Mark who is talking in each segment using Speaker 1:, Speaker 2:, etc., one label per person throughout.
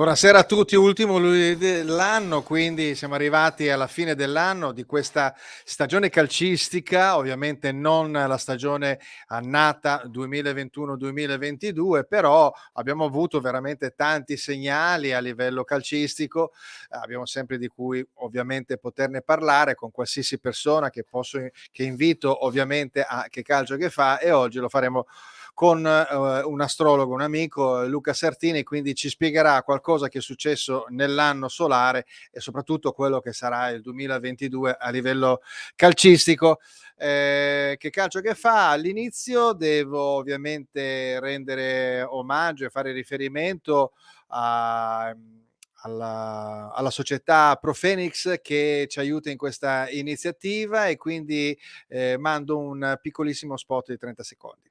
Speaker 1: Buonasera a tutti, ultimo lunedì dell'anno, quindi siamo arrivati alla fine dell'anno di questa stagione calcistica, ovviamente non la stagione annata 2021-2022, però abbiamo avuto veramente tanti segnali a livello calcistico, abbiamo sempre di cui ovviamente poterne parlare con qualsiasi persona che invito ovviamente a Che Calcio Che Fa, e oggi lo faremo con un astrologo, un amico, Luca Sartini, quindi ci spiegherà qualcosa che è successo nell'anno solare e soprattutto quello che sarà il 2022 a livello calcistico. Che calcio che fa? All'inizio devo ovviamente rendere omaggio e fare riferimento alla società ProPhoenix che ci aiuta in questa iniziativa, e quindi mando un piccolissimo spot di 30 secondi.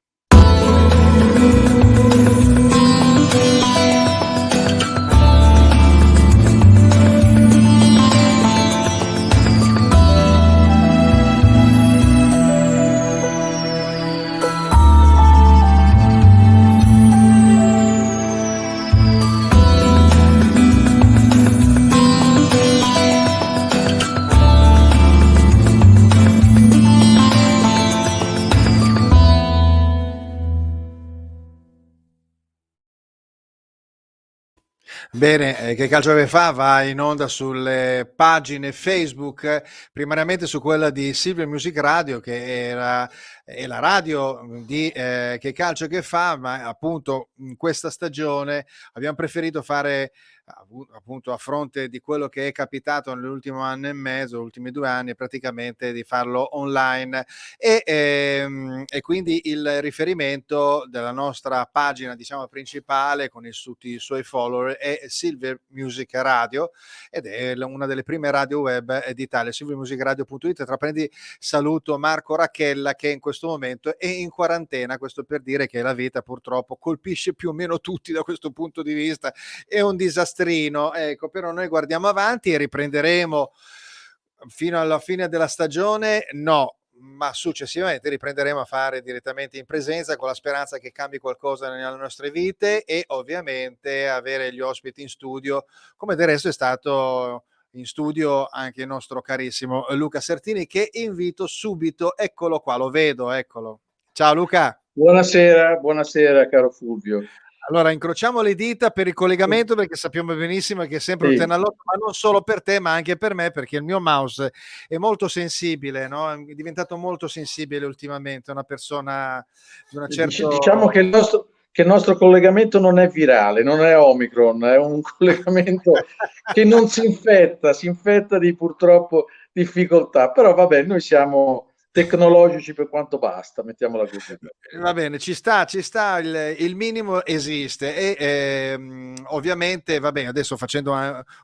Speaker 1: Bene, Che Calcio Che Fa va in onda sulle pagine Facebook, primariamente su quella di Silver Music Radio, che è la radio di Che Calcio Che Fa, ma appunto in questa stagione abbiamo preferito fare, appunto a fronte di quello che è capitato nell'ultimo anno e mezzo, ultimi 2 anni praticamente, di farlo online, e quindi il riferimento della nostra pagina, diciamo, principale con tutti i suoi follower è Silver Music Radio, ed è una delle prime radio web d'Italia, silvermusicradio.it. Tra parentesi saluto Marco Racchella, che in questo momento è in quarantena, questo per dire che la vita purtroppo colpisce più o meno tutti da questo punto di vista, è un disastrino, ecco, però noi guardiamo avanti e riprenderemo fino alla fine della stagione, no, ma successivamente riprenderemo a fare direttamente in presenza, con la speranza che cambi qualcosa nelle nostre vite, e ovviamente avere gli ospiti in studio, come del resto è stato in studio anche il nostro carissimo Luca Sertini, che invito subito. Eccolo qua, lo vedo, eccolo. Ciao Luca.
Speaker 2: Buonasera, buonasera caro Fulvio.
Speaker 1: Allora, incrociamo le dita per il collegamento, perché sappiamo benissimo che è sempre un
Speaker 2: Sì,
Speaker 1: tennallotto, ma non solo per te, ma anche per me, perché il mio mouse è molto sensibile, no? È diventato molto sensibile ultimamente, una persona di una certa...
Speaker 2: diciamo che il nostro collegamento non è virale, non è Omicron, è un collegamento che non si infetta di purtroppo difficoltà, però vabbè, noi siamo tecnologici per quanto basta, mettiamola così.
Speaker 1: Va bene, ci sta, il minimo esiste, e ovviamente, va bene, adesso facendo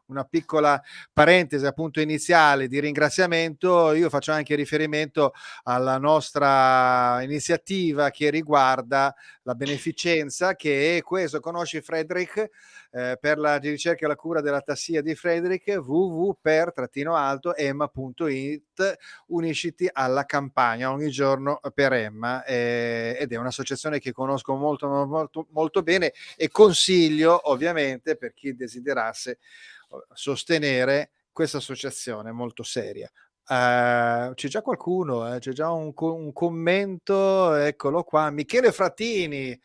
Speaker 1: una piccola parentesi appunto iniziale di ringraziamento, io faccio anche riferimento alla nostra iniziativa che riguarda la beneficenza, che è questo, conosci Frederick, per la ricerca e la cura della tassia di Frederick, www.ema.it, unisciti alla campagna ogni giorno per Emma, ed è un'associazione che conosco molto, molto, molto bene, e consiglio ovviamente per chi desiderasse sostenere questa associazione molto seria. C'è già qualcuno, c'è già un commento, eccolo qua, Michele Frattini,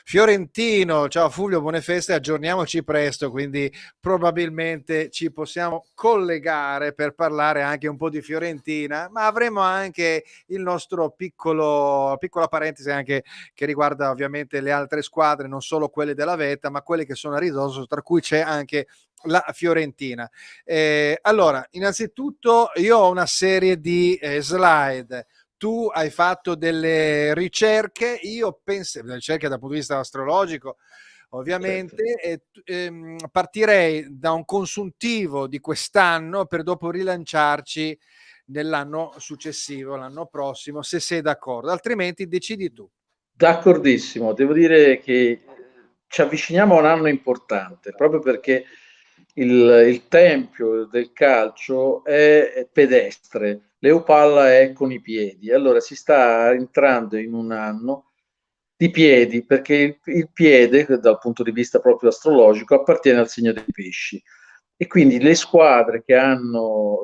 Speaker 1: fiorentino. Ciao Fulvio, buone feste, aggiorniamoci presto, quindi probabilmente ci possiamo collegare per parlare anche un po' di Fiorentina, ma avremo anche il nostro piccola parentesi anche che riguarda ovviamente le altre squadre, non solo quelle della vetta, ma quelle che sono a ridosso, tra cui c'è anche la Fiorentina. Allora, innanzitutto io ho una serie di slide. Tu hai fatto delle ricerche, io penso, delle ricerche dal punto di vista astrologico,
Speaker 2: Certo.
Speaker 1: ovviamente, e partirei da un consuntivo di quest'anno per dopo rilanciarci nell'anno successivo, l'anno prossimo, se sei d'accordo, altrimenti decidi tu.
Speaker 2: D'accordissimo, devo dire che ci avviciniamo a un anno importante, proprio perché il tempio del calcio è pedestre, l'Eupalla è con i piedi, allora si sta entrando in un anno di piedi, perché il piede, dal punto di vista proprio astrologico, appartiene al segno dei pesci. E quindi le squadre che hanno,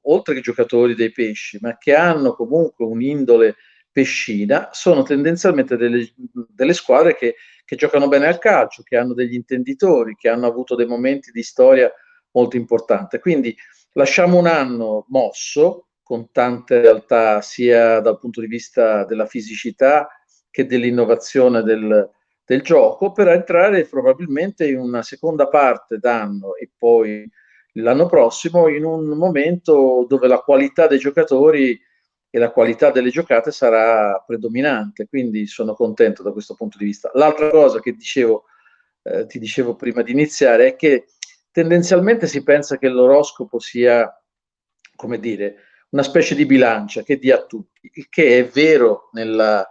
Speaker 2: oltre che giocatori dei pesci, ma che hanno comunque un'indole pescina, sono tendenzialmente delle squadre che giocano bene al calcio, che hanno degli intenditori, che hanno avuto dei momenti di storia molto importanti. Quindi lasciamo un anno mosso, con tante realtà, sia dal punto di vista della fisicità che dell'innovazione del gioco, per entrare probabilmente in una seconda parte d'anno e poi l'anno prossimo in un momento dove la qualità dei giocatori e la qualità delle giocate sarà predominante, quindi sono contento da questo punto di vista. L'altra cosa che dicevo, ti dicevo prima di iniziare è che tendenzialmente si pensa che l'oroscopo sia, come dire, una specie di bilancia che dia a tutti, il che è vero nella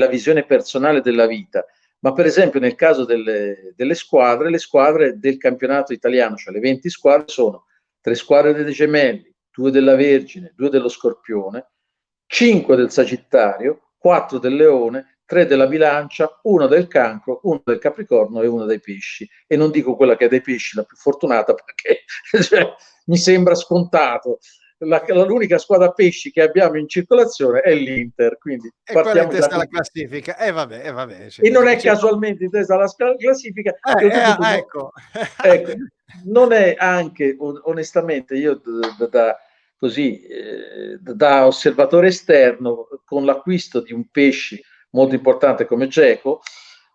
Speaker 2: visione personale della vita, ma per esempio nel caso delle squadre, le squadre del campionato italiano, cioè le 20 squadre, sono 3 squadre dei Gemelli, 2 della Vergine, 2 dello Scorpione, 5 del Sagittario, 4 del Leone, 3 della Bilancia, 1 del Cancro, 1 del Capricorno e 1 dei Pesci. E non dico quella che è dei Pesci, la più fortunata, perché cioè, mi sembra scontato. L'unica squadra pesci che abbiamo in circolazione è l'Inter, quindi
Speaker 1: E quella in
Speaker 2: partiamo già
Speaker 1: testa alla
Speaker 2: così.
Speaker 1: classifica. Vabbè,
Speaker 2: E non è
Speaker 1: c'è
Speaker 2: casualmente intesa la classifica, e oltretutto
Speaker 1: ecco.
Speaker 2: ecco, non è anche onestamente io così da osservatore esterno, con l'acquisto di un pesce molto importante come Geco,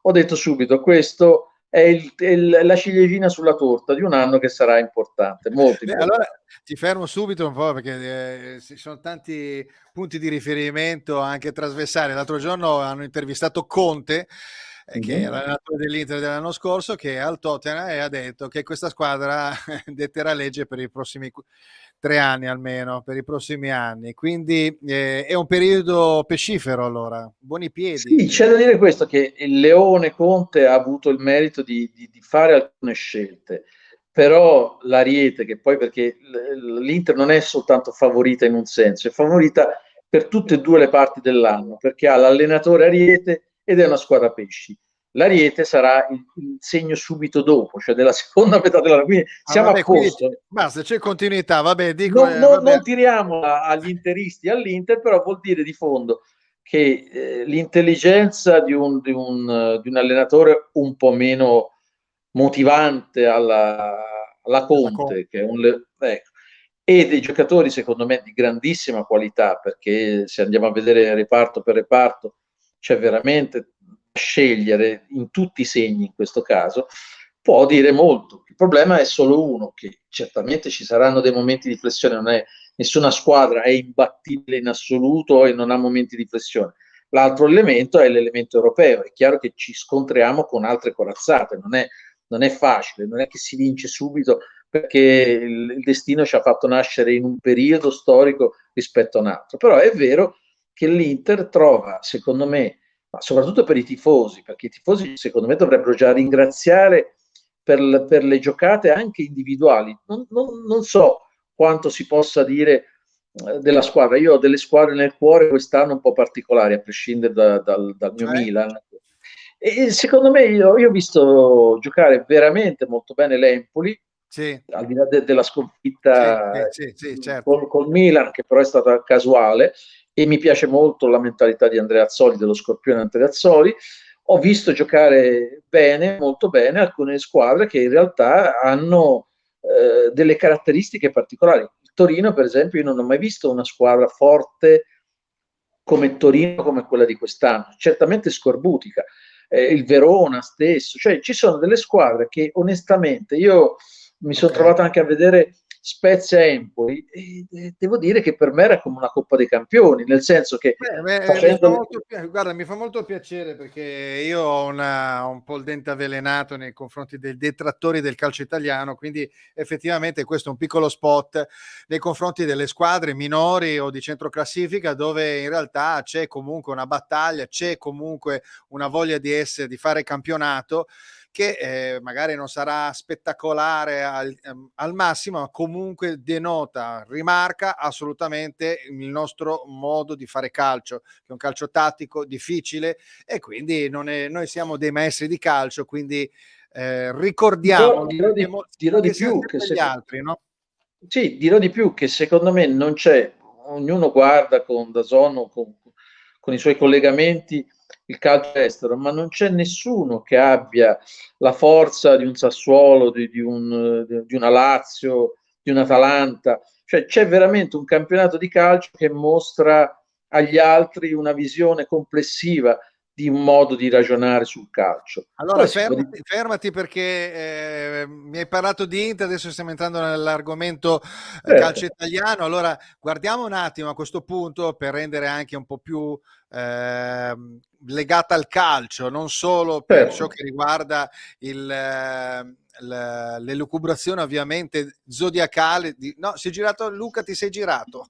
Speaker 2: ho detto subito questo è la ciliegina sulla torta di un anno che sarà importante, molto
Speaker 1: Allora
Speaker 2: importante.
Speaker 1: ti fermo subito un po' perché ci sono tanti punti di riferimento anche trasversali. L'altro giorno hanno intervistato Conte, che
Speaker 2: Mhm.
Speaker 1: era l'allenatore dell'Inter dell'anno scorso, che è al Tottenham e ha detto che questa squadra detterà legge per i prossimi 3 anni almeno, per i prossimi anni. Quindi è un periodo pescifero allora, buoni piedi.
Speaker 2: Sì, c'è da dire questo, che il Leone Conte ha avuto il merito di fare alcune scelte, però l'Ariete, che poi perché l'Inter non è soltanto favorita in un senso, è favorita per tutte e due le parti dell'anno, perché ha l'allenatore Ariete ed è una squadra pesci. L'Ariete sarà il segno subito dopo, cioè della seconda metà dell'anno, quindi
Speaker 1: Ah,
Speaker 2: siamo a
Speaker 1: vabbè, quindi
Speaker 2: posto.
Speaker 1: basta, c'è continuità. Vabbè, dico,
Speaker 2: Non
Speaker 1: vabbè.
Speaker 2: tiriamola agli interisti all'Inter, però vuol dire di fondo che l'intelligenza di un allenatore un po' meno motivante alla
Speaker 1: Della
Speaker 2: Conte, che è ecco, e dei giocatori secondo me di grandissima qualità, perché se andiamo a vedere reparto per reparto c'è veramente da scegliere in tutti i segni in questo caso, può dire molto. Il problema è solo uno, che certamente ci saranno dei momenti di flessione, non è, nessuna squadra è imbattibile in assoluto e non ha momenti di flessione. L'altro elemento è l'elemento europeo, è chiaro che ci scontriamo con altre corazzate, non è facile, non è che si vince subito perché il destino ci ha fatto nascere in un periodo storico rispetto a un altro, però è vero che l'Inter trova, secondo me, ma soprattutto per i tifosi, perché i tifosi secondo me dovrebbero già ringraziare per le giocate anche individuali. Non so quanto si possa dire della squadra. Io ho delle squadre nel cuore quest'anno un po' particolari, a prescindere dal mio
Speaker 1: Cioè?
Speaker 2: Milan. E secondo me io ho visto giocare veramente molto bene l'Empoli,
Speaker 1: Sì,
Speaker 2: al di là della
Speaker 1: sì,
Speaker 2: sconfitta
Speaker 1: sì, certo.
Speaker 2: col Milan, che però è stata casuale, e mi piace molto la mentalità di Andrea Azzoli, dello Scorpione Andrea Azzoli. Ho visto giocare bene, molto bene, alcune squadre che in realtà hanno delle caratteristiche particolari. Il Torino, per esempio, io non ho mai visto una squadra forte come Torino, come quella di quest'anno, certamente scorbutica. Il Verona stesso, cioè ci sono delle squadre che onestamente io mi sono
Speaker 1: Ok.
Speaker 2: trovato anche a vedere Spezia Empoli e devo dire che per me era come una Coppa dei Campioni, nel senso che
Speaker 1: Mi fa
Speaker 2: facendo
Speaker 1: molto, guarda, mi fa molto piacere perché io ho un po' il dente avvelenato nei confronti dei detrattori del calcio italiano, quindi effettivamente questo è un piccolo spot nei confronti delle squadre minori o di centroclassifica dove in realtà c'è comunque una battaglia, c'è comunque una voglia di fare campionato che magari non sarà spettacolare al massimo, ma comunque denota, rimarca assolutamente il nostro modo di fare calcio, che è un calcio tattico, difficile, e quindi noi siamo dei maestri di calcio, quindi ricordiamo
Speaker 2: Dirò
Speaker 1: che
Speaker 2: di
Speaker 1: siamo
Speaker 2: più,
Speaker 1: sempre gli altri, no?
Speaker 2: sì, dirò di più che secondo me non c'è, ognuno guarda con DAZN o con i suoi collegamenti il calcio estero, ma non c'è nessuno che abbia la forza di un Sassuolo, di una Lazio, di un Atalanta. Cioè c'è veramente un campionato di calcio che mostra agli altri una visione complessiva di un modo di ragionare sul calcio.
Speaker 1: Allora
Speaker 2: Poi si può
Speaker 1: fermati perché mi hai parlato di Inter, adesso stiamo entrando nell'argomento calcio
Speaker 2: certo,
Speaker 1: italiano. Allora guardiamo un attimo a questo punto per rendere anche un po' più legata al calcio, non solo per ciò
Speaker 2: certo.
Speaker 1: che riguarda l'elucubrazione ovviamente zodiacale. No, si è girato Luca, ti sei girato.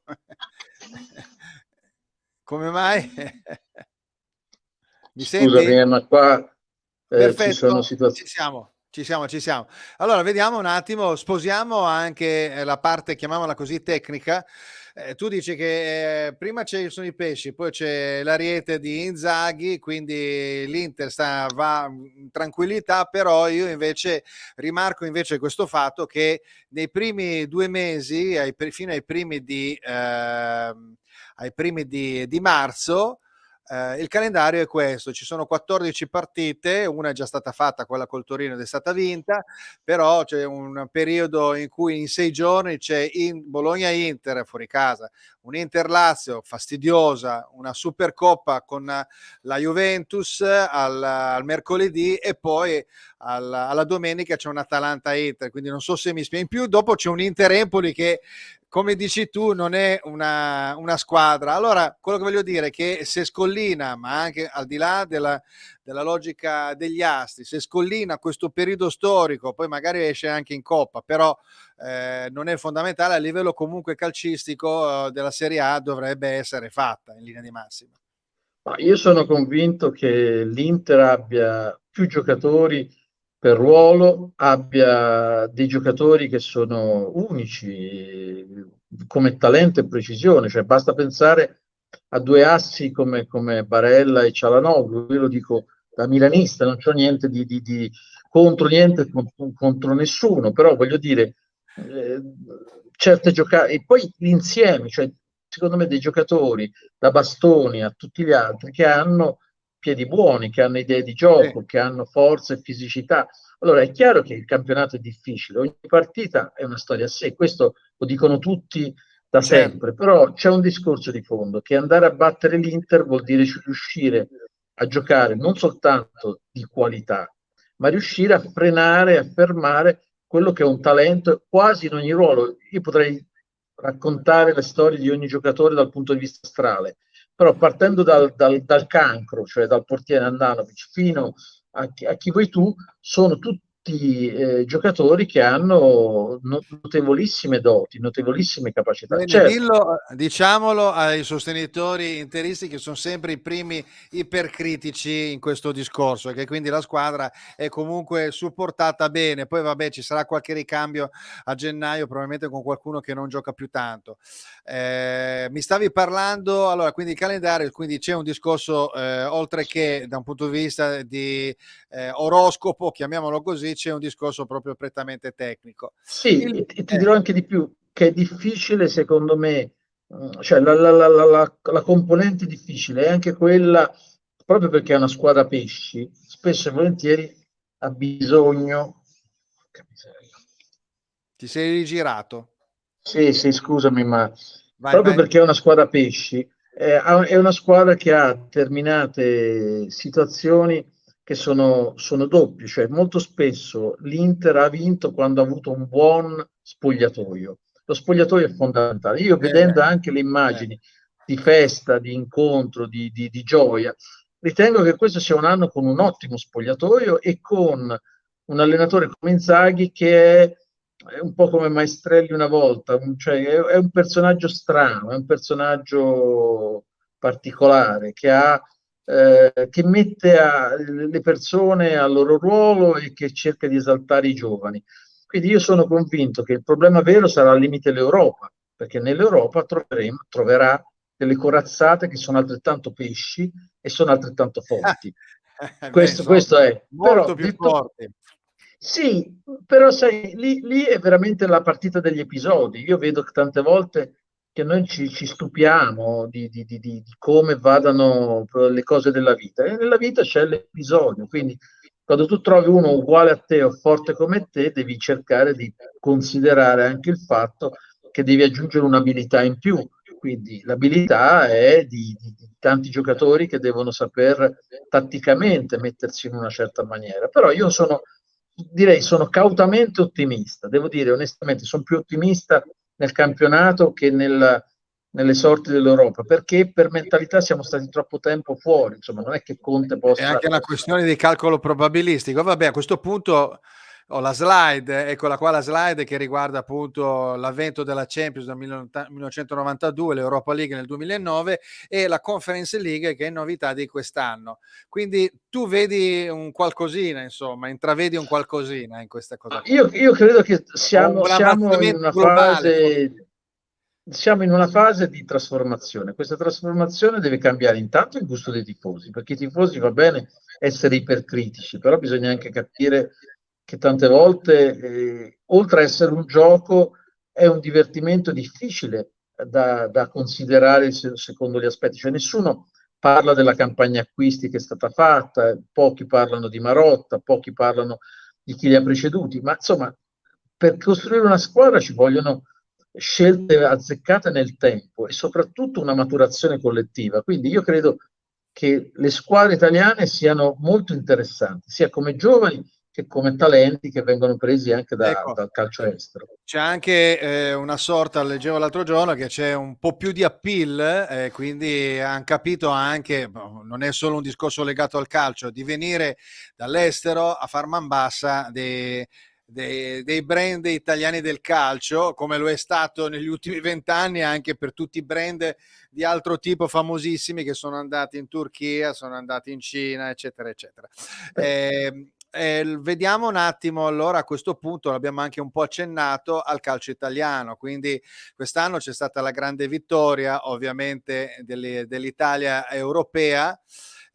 Speaker 1: Come mai? Mi senti?
Speaker 2: Scusami, ma qua ci sono
Speaker 1: Perfetto,
Speaker 2: situazioni.
Speaker 1: ci siamo. Allora, vediamo un attimo, sposiamo anche la parte, chiamiamola così, tecnica. Tu dici che prima ci sono i pesci, poi c'è l'Ariete di Inzaghi, quindi l'Inter va in tranquillità, però io invece rimarco invece questo fatto che nei primi 2 mesi, fino ai primi di marzo, il calendario è questo: ci sono 14 partite, una è già stata fatta, quella col Torino, ed è stata vinta, però c'è un periodo in cui in 6 giorni c'è Bologna-Inter fuori casa, un Inter-Lazio fastidiosa, una Supercoppa con la Juventus al mercoledì, e poi alla domenica c'è un Atalanta-Inter, quindi non so se mi spiego. In più dopo c'è un Inter-Empoli che, come dici tu, non è una squadra. Allora, quello che voglio dire è che se scollina, ma anche al di là della logica degli astri, se scollina questo periodo storico, poi magari esce anche in Coppa, però non è fondamentale. A livello comunque calcistico della Serie A dovrebbe essere fatta in linea di massima.
Speaker 2: Ma io sono convinto che l'Inter abbia più giocatori per ruolo, abbia dei giocatori che sono unici come talento e precisione, cioè basta pensare a due assi come Barella e Cialanoglu. Io lo dico da milanista, non c'ho niente contro niente, contro nessuno, però voglio dire, eh, certe giocate, e poi l'insieme, cioè secondo me dei giocatori da Bastoni a tutti gli altri che hanno piedi buoni, che hanno idee di
Speaker 1: Sì,
Speaker 2: gioco, che hanno forza e fisicità. Allora è chiaro che il campionato è difficile, ogni partita è una storia a sé, questo lo dicono tutti da
Speaker 1: certo.
Speaker 2: sempre, però c'è un discorso di fondo che andare a battere l'Inter vuol dire riuscire a giocare non soltanto di qualità, ma riuscire a frenare, a fermare quello che è un talento quasi in ogni ruolo. Io potrei raccontare le storie di ogni giocatore dal punto di vista astrale, però partendo dal cancro, cioè dal portiere Andanovic, fino a chi vuoi tu, sono tutti giocatori che hanno notevolissime doti, notevolissime capacità.
Speaker 1: Bene,
Speaker 2: Certo,
Speaker 1: diciamolo ai sostenitori interisti che sono sempre i primi ipercritici in questo discorso, e che quindi la squadra è comunque supportata bene. Poi vabbè, ci sarà qualche ricambio a gennaio, probabilmente con qualcuno che non gioca più tanto. Mi stavi parlando, allora, quindi il calendario, quindi c'è un discorso, oltre che da un punto di vista di oroscopo, chiamiamolo così, c'è un discorso proprio prettamente tecnico.
Speaker 2: sì,
Speaker 1: Il,
Speaker 2: e ti dirò anche di più, che è difficile secondo me, cioè la componente difficile è anche quella, proprio perché è una squadra pesci, spesso e volentieri ha bisogno. Porca miseria.
Speaker 1: Ti sei rigirato?
Speaker 2: Sì, sì, scusami, ma
Speaker 1: Vai,
Speaker 2: proprio
Speaker 1: vai.
Speaker 2: perché è una squadra pesci, è una squadra che ha determinate situazioni che sono doppie, cioè molto spesso l'Inter ha vinto quando ha avuto un buon spogliatoio. Lo spogliatoio è fondamentale. Io vedendo anche le
Speaker 1: Eh.
Speaker 2: immagini di festa, di incontro, di gioia, ritengo che questo sia un anno con un ottimo spogliatoio e con un allenatore come Inzaghi che è un po' come Maestrelli una volta, cioè è un personaggio strano, è un personaggio particolare che ha che mette le persone al loro ruolo e che cerca di esaltare i giovani. Quindi io sono convinto che il problema vero sarà al limite l'Europa, perché nell'Europa troverà delle corazzate che sono altrettanto pesci e sono altrettanto forti.
Speaker 1: Beh, insomma,
Speaker 2: Questo è. Però
Speaker 1: molto più
Speaker 2: detto
Speaker 1: forti.
Speaker 2: sì, però sai, lì è veramente la partita degli episodi. Io vedo che tante volte che noi ci stupiamo di come vadano le cose della vita. E nella vita c'è l'episodio, quindi quando tu trovi uno uguale a te o forte come te, devi cercare di considerare anche il fatto che devi aggiungere un'abilità in più. Quindi l'abilità è di tanti giocatori che devono saper tatticamente mettersi in una certa maniera. Però io sono cautamente ottimista, devo dire onestamente, sono più ottimista nel campionato che nelle sorti dell'Europa, perché per mentalità siamo stati troppo tempo fuori, insomma, non è che Conte
Speaker 1: È
Speaker 2: possa.
Speaker 1: anche una questione di calcolo probabilistico. Vabbè, a questo punto ho la slide, eccola qua la slide che riguarda appunto l'avvento della Champions dal 1992, l'Europa League nel 2009 e la Conference League che è novità di quest'anno. Quindi tu vedi un qualcosina, insomma, intravedi un qualcosina in questa cosa qua.
Speaker 2: Io credo che
Speaker 1: O un
Speaker 2: siamo in
Speaker 1: ammazzamento
Speaker 2: una
Speaker 1: globale, forse.
Speaker 2: fase di trasformazione. Questa trasformazione deve cambiare intanto il gusto dei tifosi, perché i tifosi va bene essere ipercritici, però bisogna anche capire che tante volte, oltre a essere un gioco, è un divertimento difficile da considerare secondo gli aspetti. Cioè nessuno parla della campagna acquisti che è stata fatta, pochi parlano di Marotta, pochi parlano di chi li ha preceduti, ma insomma, per costruire una squadra ci vogliono scelte azzeccate nel tempo e soprattutto una maturazione collettiva. Quindi io credo che le squadre italiane siano molto interessanti, sia come giovani che come talenti che vengono presi anche
Speaker 1: Ecco,
Speaker 2: dal calcio estero.
Speaker 1: c'è anche una sorta, leggevo l'altro giorno, che c'è un po' più di appeal, quindi hanno capito anche, non è solo un discorso legato al calcio, di venire dall'estero a far man bassa dei brand italiani del calcio, come lo è stato negli ultimi 20 anni anche per tutti i brand di altro tipo famosissimi che sono andati in Turchia, sono andati in Cina, eccetera, eccetera. Vediamo un attimo allora a questo punto, l'abbiamo anche un po' accennato al calcio italiano, quindi quest'anno c'è stata la grande vittoria ovviamente dell'Italia europea.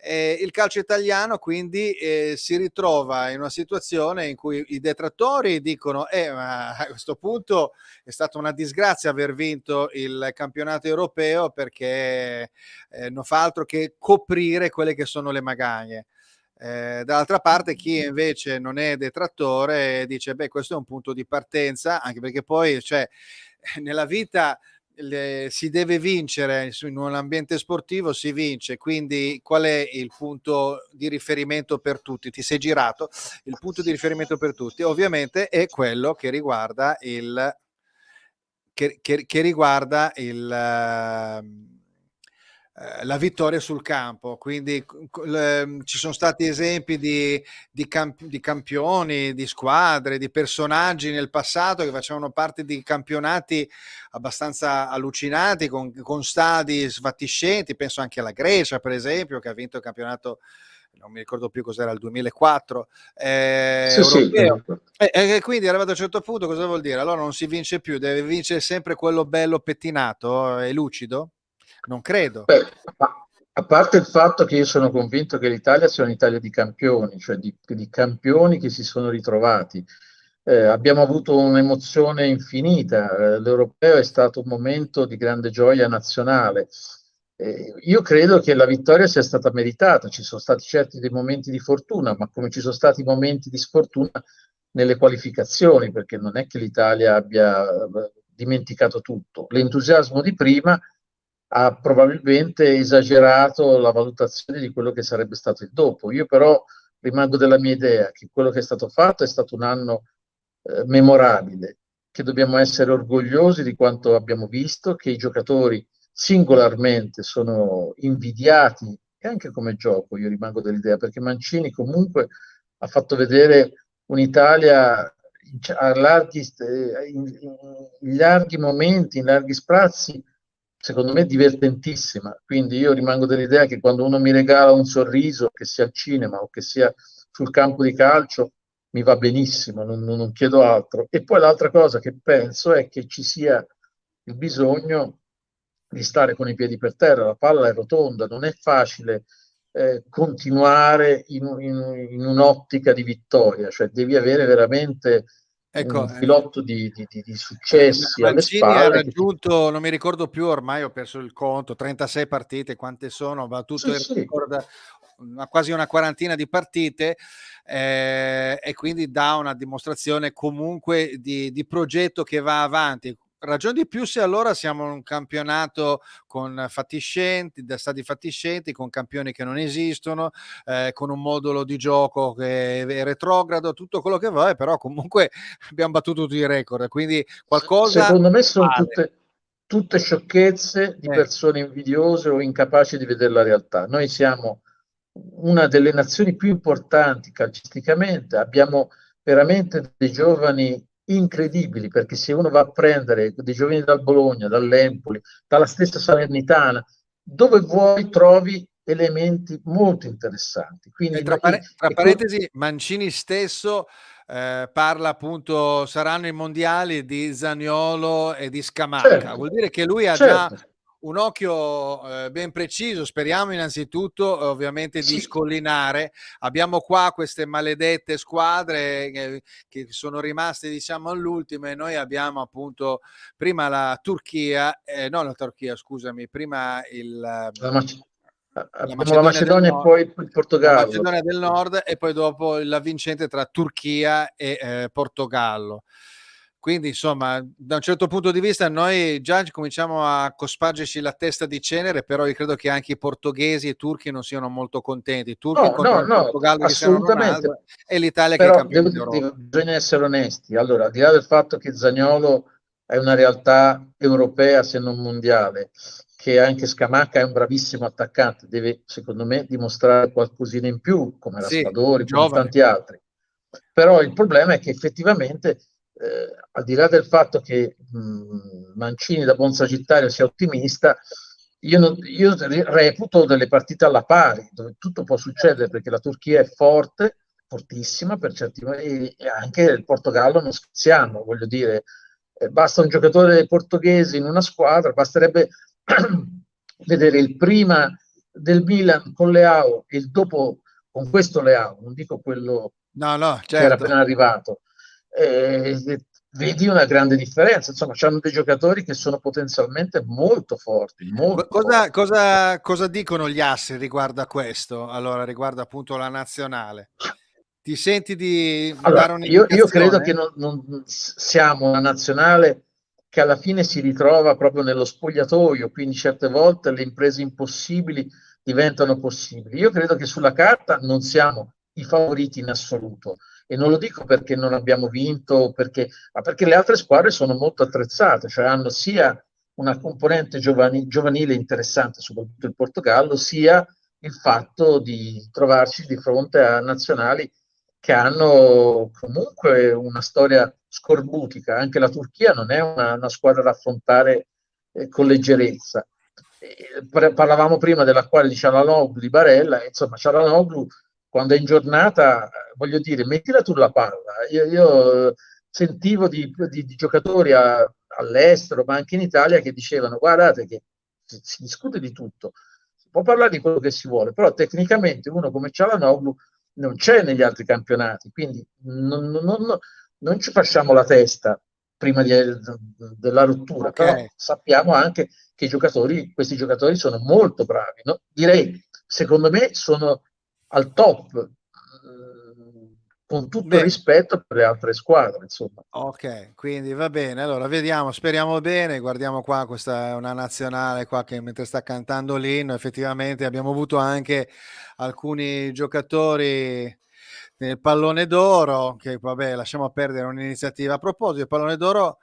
Speaker 1: Il calcio italiano quindi si ritrova in una situazione in cui i detrattori dicono ma a questo punto è stata una disgrazia aver vinto il campionato europeo perché non fa altro che coprire quelle che sono le magagne. Dall'altra parte chi invece non è detrattore dice beh questo è un punto di partenza, anche perché poi cioè, nella vita si deve vincere, in un ambiente sportivo si vince, quindi qual è il punto di riferimento per tutti? Ti sei girato? Il punto di riferimento per tutti ovviamente è quello che riguarda che riguarda la vittoria sul campo, quindi ci sono stati esempi di campioni, di squadre, di personaggi nel passato che facevano parte di campionati abbastanza allucinanti con stadi sfatiscenti, penso anche alla Grecia per esempio che ha vinto il campionato, non mi ricordo più cos'era, il 2004
Speaker 2: Sì, sì,
Speaker 1: europeo. E quindi arrivato a un certo punto cosa vuol dire? Allora non si vince più, deve vincere sempre quello bello pettinato e lucido? Non credo.
Speaker 2: beh, a parte il fatto che io sono convinto che l'Italia sia un'Italia di campioni, cioè di campioni che si sono ritrovati. Abbiamo avuto un'emozione infinita, l'Europeo è stato un momento di grande gioia nazionale. Io credo che la vittoria sia stata meritata, ci sono stati certi dei momenti di fortuna, ma come ci sono stati momenti di sfortuna nelle qualificazioni, perché non è che l'Italia abbia dimenticato tutto. L'entusiasmo di prima ha probabilmente esagerato la valutazione di quello che sarebbe stato il dopo. Io però rimango della mia idea che quello che è stato fatto è stato un anno memorabile, che dobbiamo essere orgogliosi di quanto abbiamo visto, che i giocatori singolarmente sono invidiati e anche come gioco io rimango dell'idea, perché Mancini comunque ha fatto vedere un'Italia a in larghi momenti, in larghi sprazzi, secondo me divertentissima, quindi io rimango dell'idea che quando uno mi regala un sorriso, che sia al cinema o che sia sul campo di calcio, mi va benissimo, non chiedo altro. E poi l'altra cosa che penso è che ci sia il bisogno di stare con i piedi per terra, la palla è rotonda, non è facile continuare in un'ottica di vittoria, cioè devi avere veramente
Speaker 1: Ecco,
Speaker 2: un filotto di successi alle
Speaker 1: Mancini ha
Speaker 2: spalle che ti...
Speaker 1: raggiunto, non mi ricordo più, ormai ho perso il conto, 36 partite, quante sono, ha battuto
Speaker 2: Sì,
Speaker 1: il
Speaker 2: sì,
Speaker 1: record, quasi una quarantina di partite, e quindi dà una dimostrazione comunque di progetto che va avanti. Ragion di più se allora siamo in un campionato con fatiscenti, da stadi fatiscenti, con campioni che non esistono, con un modulo di gioco che è retrogrado, tutto quello che vuoi, però comunque abbiamo battuto tutti i record, quindi qualcosa
Speaker 2: secondo me sono
Speaker 1: vale.
Speaker 2: tutte sciocchezze di
Speaker 1: Eh,
Speaker 2: persone invidiose o incapaci di vedere la realtà. Noi siamo una delle nazioni più importanti calcisticamente, abbiamo veramente dei giovani incredibili, perché se uno va a prendere dei giovani dal Bologna, dall'Empoli, dalla stessa Salernitana, dove vuoi trovi elementi molto interessanti.
Speaker 1: e
Speaker 2: Quindi,
Speaker 1: tra parentesi, Mancini stesso parla appunto, saranno i mondiali di Zaniolo e di Scamacca,
Speaker 2: certo,
Speaker 1: vuol dire che lui ha già
Speaker 2: certo,
Speaker 1: un occhio ben preciso. Speriamo innanzitutto ovviamente di
Speaker 2: sì.
Speaker 1: scollinare. Abbiamo qua queste maledette squadre che sono rimaste diciamo all'ultimo, e noi abbiamo appunto prima la Turchia, no la Turchia scusami, prima
Speaker 2: La Mac-
Speaker 1: la
Speaker 2: abbiamo la
Speaker 1: Macedonia del
Speaker 2: Macedonia e
Speaker 1: Nord,
Speaker 2: poi il
Speaker 1: la
Speaker 2: Portogallo.
Speaker 1: Macedonia del Nord, e poi dopo la vincente tra Turchia e Portogallo. Quindi insomma, da un certo punto di vista noi già cominciamo a cospargerci la testa di cenere, però io credo che anche i portoghesi e i turchi non siano molto contenti. I turchi
Speaker 2: No, no,
Speaker 1: incontrano il
Speaker 2: no,
Speaker 1: Portogallo di Cristiano
Speaker 2: assolutamente.
Speaker 1: Ronaldo e l'Italia che è
Speaker 2: Però
Speaker 1: campione d'Europa.
Speaker 2: bisogna essere onesti. Allora, al di là del fatto che Zaniolo è una realtà europea, se non mondiale, che anche Scamacca è un bravissimo attaccante, deve, secondo me, dimostrare qualcosina in più, come
Speaker 1: Sì,
Speaker 2: Raspadori, come
Speaker 1: giovane.
Speaker 2: tanti altri. Però il problema è che effettivamente, al di là del fatto che Mancini da buon sagittario sia ottimista, io reputo delle partite alla pari, dove tutto può succedere perché la Turchia è forte, fortissima per certi e anche il Portogallo non scherziamo, voglio dire, basta un giocatore portoghese in una squadra, basterebbe vedere il prima del Milan con Leao e il dopo con questo Leao, non dico quello
Speaker 1: No, no,
Speaker 2: che era
Speaker 1: certo.
Speaker 2: appena arrivato. Vedi una grande differenza, insomma, c'hanno dei giocatori che sono potenzialmente molto forti, molto
Speaker 1: Cosa,
Speaker 2: forti.
Speaker 1: cosa dicono gli assi riguardo a questo? Allora, riguardo appunto la nazionale. Ti senti di dare
Speaker 2: Allora, io credo che
Speaker 1: un'indicazione?
Speaker 2: siamo una nazionale che alla fine si ritrova proprio nello spogliatoio, quindi certe volte le imprese impossibili diventano possibili. Io credo che sulla carta non siamo i favoriti in assoluto e non lo dico perché non abbiamo vinto, ma perché le altre squadre sono molto attrezzate, cioè hanno sia una componente giovanile interessante, soprattutto il Portogallo, sia il fatto di trovarci di fronte a nazionali che hanno comunque una storia scorbutica. Anche la Turchia non è una squadra da affrontare con leggerezza. Parlavamo prima dell'acquario di Cialanoglu, di Barella, insomma Cialanoglu quando è in giornata, voglio dire, mettila tu la palla. Io sentivo di giocatori all'estero, ma anche in Italia, che dicevano guardate che si discute di tutto, si può parlare di quello che si vuole, però tecnicamente uno come Cialanoglu non c'è negli altri campionati, quindi non ci facciamo la testa prima della rottura,
Speaker 1: Ok.
Speaker 2: però sappiamo anche che questi giocatori sono molto bravi, no? Direi, secondo me, sono al top, con tutto il
Speaker 1: Bene.
Speaker 2: rispetto per le altre squadre, insomma.
Speaker 1: Ok, quindi va bene. Allora, vediamo, speriamo bene. Guardiamo qua, questa è una nazionale qua che mentre sta cantando l'inno, effettivamente abbiamo avuto anche alcuni giocatori nel pallone d'oro, che vabbè, lasciamo perdere un'iniziativa. A proposito del pallone d'oro,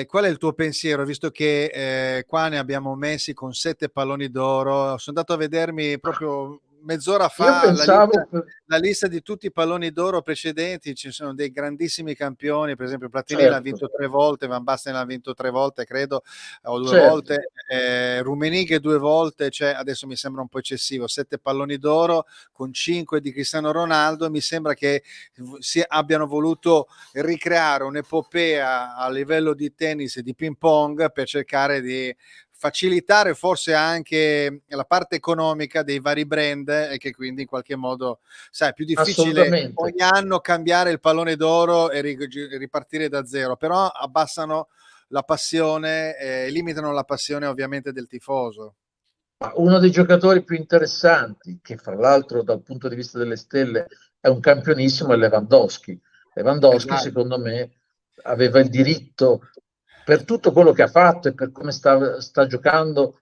Speaker 1: qual è il tuo pensiero, visto che qua ne abbiamo messi con 7 palloni d'oro? Sono andato a vedermi proprio mezz'ora
Speaker 2: Io
Speaker 1: fa
Speaker 2: pensavo,
Speaker 1: la lista di tutti i palloni d'oro precedenti, ci sono dei grandissimi campioni, per esempio Platini l'ha
Speaker 2: certo,
Speaker 1: vinto 3 volte, Van Basten l'ha vinto 3 volte, credo, o due
Speaker 2: certo,
Speaker 1: volte, Rummenigge 2 volte, cioè adesso mi sembra un po' eccessivo, 7 palloni d'oro con 5 di Cristiano Ronaldo, mi sembra che abbiano voluto ricreare un'epopea a livello di tennis e di ping pong per cercare di facilitare forse anche la parte economica dei vari brand e che quindi in qualche modo, sai, è più difficile
Speaker 2: assolutamente.
Speaker 1: ogni anno cambiare il pallone d'oro e ripartire da zero, però abbassano la passione, limitano la passione ovviamente del tifoso.
Speaker 2: Ma uno dei giocatori più interessanti, che fra l'altro dal punto di vista delle stelle è un campionissimo, è Lewandowski. Lewandowski,
Speaker 1: Esatto.
Speaker 2: secondo me, aveva il diritto, per tutto quello che ha fatto e per come sta giocando,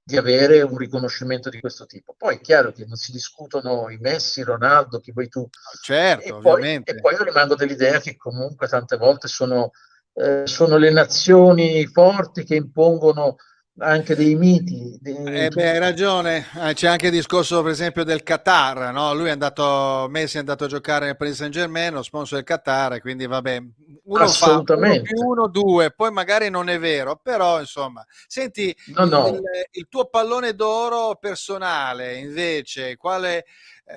Speaker 2: di avere un riconoscimento di questo tipo. Poi è chiaro che non si discutono i Messi, Ronaldo, chi vuoi tu.
Speaker 1: Certo,
Speaker 2: E
Speaker 1: ovviamente.
Speaker 2: poi io rimango dell'idea che comunque tante volte sono le nazioni forti che impongono anche dei miti.
Speaker 1: Beh, hai ragione. C'è anche il discorso, per esempio, del Qatar, no? Messi è andato a giocare nel Paris Saint-Germain, lo sponsor del Qatar, e quindi vabbè, uno fa uno più
Speaker 2: Assolutamente.
Speaker 1: uno, due, poi magari non è vero, però insomma, senti,
Speaker 2: No, no.
Speaker 1: il tuo pallone d'oro personale, invece, quale,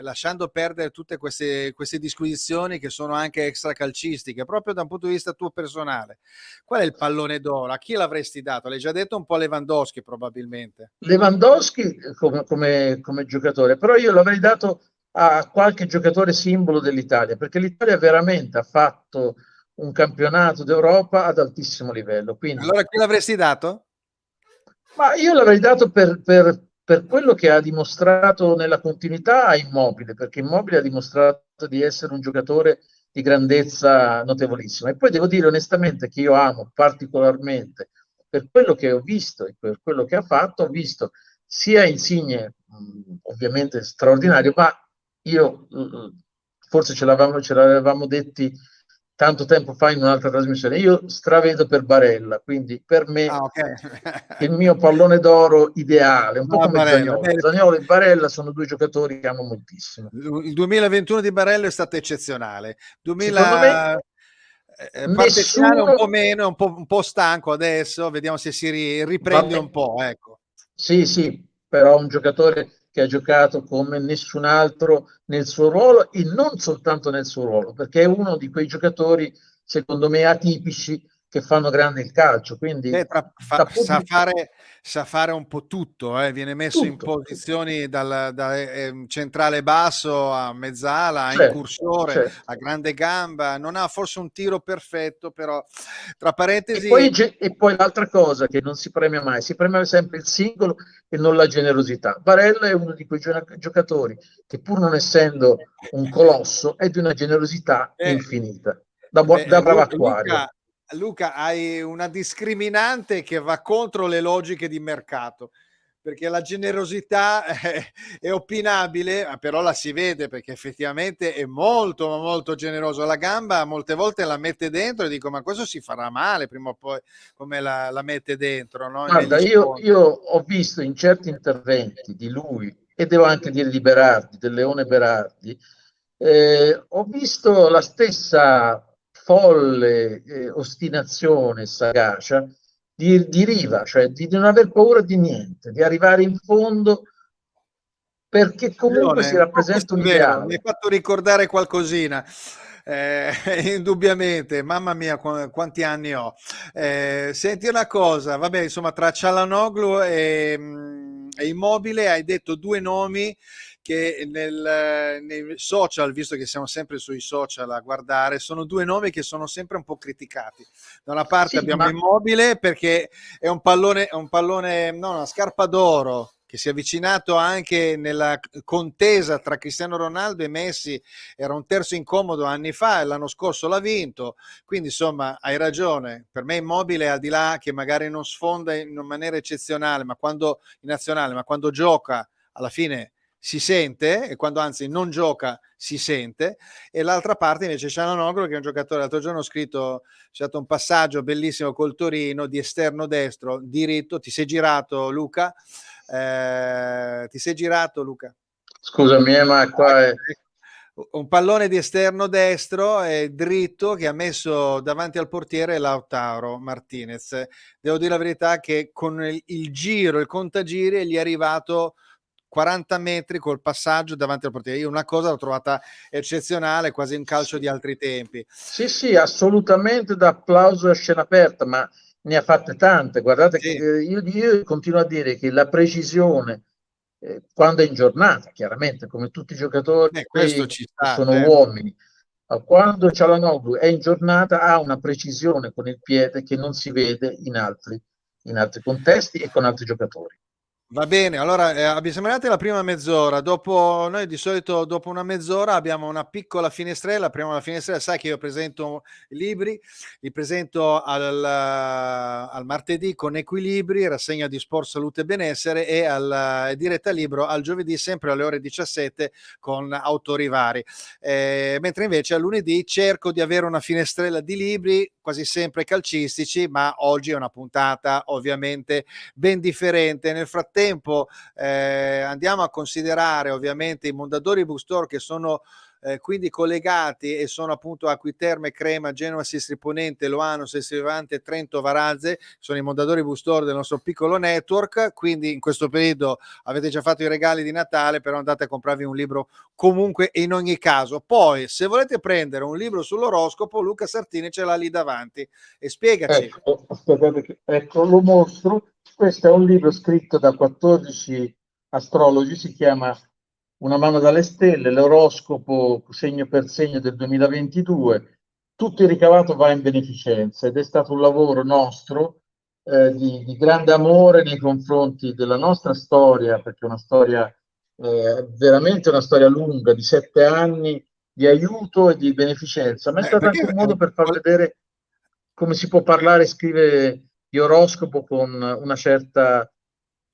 Speaker 1: lasciando perdere tutte queste disquisizioni che sono anche extracalcistiche, proprio da un punto di vista tuo personale, qual è il pallone d'oro? A chi l'avresti dato? L'hai già detto un po' a Lewandowski, probabilmente.
Speaker 2: Lewandowski come giocatore, però io l'avrei dato a qualche giocatore simbolo dell'Italia, perché l'Italia veramente ha fatto un campionato d'Europa ad altissimo livello. Quindi,
Speaker 1: Allora chi l'avresti dato?
Speaker 2: ma io l'avrei dato per quello che ha dimostrato nella continuità a Immobile, perché Immobile ha dimostrato di essere un giocatore di grandezza notevolissima. E poi devo dire onestamente che io amo particolarmente, per quello che ho visto e per quello che ha fatto, ho visto sia Insigne, ovviamente straordinario, ma io forse ce l'avevamo detti tanto tempo fa in un'altra trasmissione. Io stravedo per Barella, quindi per me
Speaker 1: Ah, ok.
Speaker 2: il mio pallone d'oro ideale, un po'
Speaker 1: No,
Speaker 2: come
Speaker 1: Barella.
Speaker 2: Zaniolo.
Speaker 1: Beh,
Speaker 2: Zaniolo e Barella sono due giocatori che amo moltissimo.
Speaker 1: il 2021 di Barello è stato eccezionale.
Speaker 2: Secondo me
Speaker 1: 2000, parte finale un po'
Speaker 2: nessuno,
Speaker 1: meno, un po' stanco adesso, vediamo se si riprende un
Speaker 2: vabbè,
Speaker 1: po', ecco.
Speaker 2: sì, sì, però un giocatore che ha giocato come nessun altro nel suo ruolo e non soltanto nel suo ruolo, perché è uno di quei giocatori, secondo me, atipici che fanno grande il calcio. Quindi,
Speaker 1: Beh,
Speaker 2: da punti
Speaker 1: sa fare un po' tutto, viene messo in
Speaker 2: tutto, tutto.
Speaker 1: posizioni da centrale basso a mezzala, a
Speaker 2: Certo,
Speaker 1: incursore,
Speaker 2: certo.
Speaker 1: a grande gamba, non ha forse un tiro perfetto, però tra parentesi,
Speaker 2: E poi l'altra cosa che non si premia mai, si premia sempre il singolo e non la generosità. Barella è uno di quei giocatori che pur non essendo un colosso è di una generosità
Speaker 1: eh,
Speaker 2: infinita,
Speaker 1: beh,
Speaker 2: da bravo acquario.
Speaker 1: Luca, hai una discriminante che va contro le logiche di mercato, perché la generosità è opinabile, però la si vede perché effettivamente è molto, ma molto generoso. La gamba molte volte la mette dentro e dico, ma questo si farà male prima o poi, come la mette dentro, no?
Speaker 2: Guarda,
Speaker 1: Negli
Speaker 2: io
Speaker 1: scontri.
Speaker 2: ho visto in certi interventi di lui, e devo anche dire di Berardi, del Leone Berardi, ho visto la stessa folle ostinazione, sagacia di Riva, cioè di non aver paura di niente, di arrivare in fondo perché comunque si
Speaker 1: Un po'
Speaker 2: rappresenta
Speaker 1: questo
Speaker 2: un
Speaker 1: è vero, mi hai
Speaker 2: ideale.
Speaker 1: fatto ricordare qualcosina, indubbiamente, mamma mia quanti anni ho. Senti una cosa, vabbè, insomma, tra Cialanoglu e Immobile hai detto due nomi che nei social, visto che siamo sempre sui social a guardare, sono due nomi che sono sempre un po' criticati. Da una parte
Speaker 2: Sì,
Speaker 1: abbiamo
Speaker 2: ma
Speaker 1: Immobile perché è un pallone, no, una scarpa d'oro che si è avvicinato anche nella contesa tra Cristiano Ronaldo e Messi, era un terzo incomodo anni fa e l'anno scorso l'ha vinto, quindi insomma hai ragione, per me Immobile al di là che magari non sfonda in maniera eccezionale, ma quando in nazionale, ma quando gioca alla fine si sente e quando anzi non gioca si sente, e l'altra parte invece Cialanoglu che è un giocatore, l'altro giorno ho scritto, c'è stato un passaggio bellissimo col Torino di esterno destro diritto, ti sei girato Luca, ti sei girato Luca?
Speaker 2: Scusami, ma qua è...
Speaker 1: Un pallone di esterno destro dritto che ha messo davanti al portiere Lautaro Martinez. Devo dire la verità che con il giro, il contagiri, gli è arrivato 40 metri col passaggio davanti al portiere. Io una cosa l'ho trovata eccezionale, quasi un calcio di altri tempi.
Speaker 2: Sì, sì, assolutamente da applauso a scena aperta, ma ne ha fatte tante. Guardate,
Speaker 1: Sì.
Speaker 2: io continuo a dire che la precisione, quando è in giornata, chiaramente, come tutti i giocatori
Speaker 1: Questo
Speaker 2: che
Speaker 1: ci sta,
Speaker 2: sono
Speaker 1: certo.
Speaker 2: uomini, ma quando Çalhanoğlu è in giornata ha una precisione con il piede che non si vede in altri contesti e con altri giocatori.
Speaker 1: Va bene, allora siamo arrivati alla prima mezz'ora. Dopo, noi di solito dopo una mezz'ora abbiamo una piccola finestrella. Apriamo la finestrella, sai che io presento libri, li presento al martedì con Equilibri, rassegna di sport, salute e benessere, e al diretta libro al giovedì sempre alle ore 17 con autori vari. Mentre invece a lunedì cerco di avere una finestrella di libri, quasi sempre calcistici, ma oggi è una puntata ovviamente ben differente. Nel frattempo andiamo a considerare ovviamente i Mondadori Bookstore, che sono quindi collegati e sono appunto Acquiterme, Crema, Genova, Sestri Ponente, Loano, Sestri Levante, Trento, Varazze. Sono i Mondadori Bookstore del nostro piccolo network, quindi in questo periodo avete già fatto i regali di Natale, però andate a comprarvi un libro comunque in ogni caso. Poi se volete prendere un libro sull'oroscopo, Luca Sartini ce l'ha lì davanti e spiegaci.
Speaker 2: Ecco, aspettate, ecco, lo mostro. Questo è un libro scritto da 14 astrologi, si chiama Una mano dalle stelle, l'oroscopo segno per segno del 2022. Tutto il ricavato va in beneficenza ed è stato un lavoro nostro di grande amore nei confronti della nostra storia, perché è una storia veramente una storia lunga, di 7 anni di aiuto e di beneficenza, ma è stato anche
Speaker 1: Perché
Speaker 2: un modo per far vedere come si può parlare e scrivere di oroscopo con una certa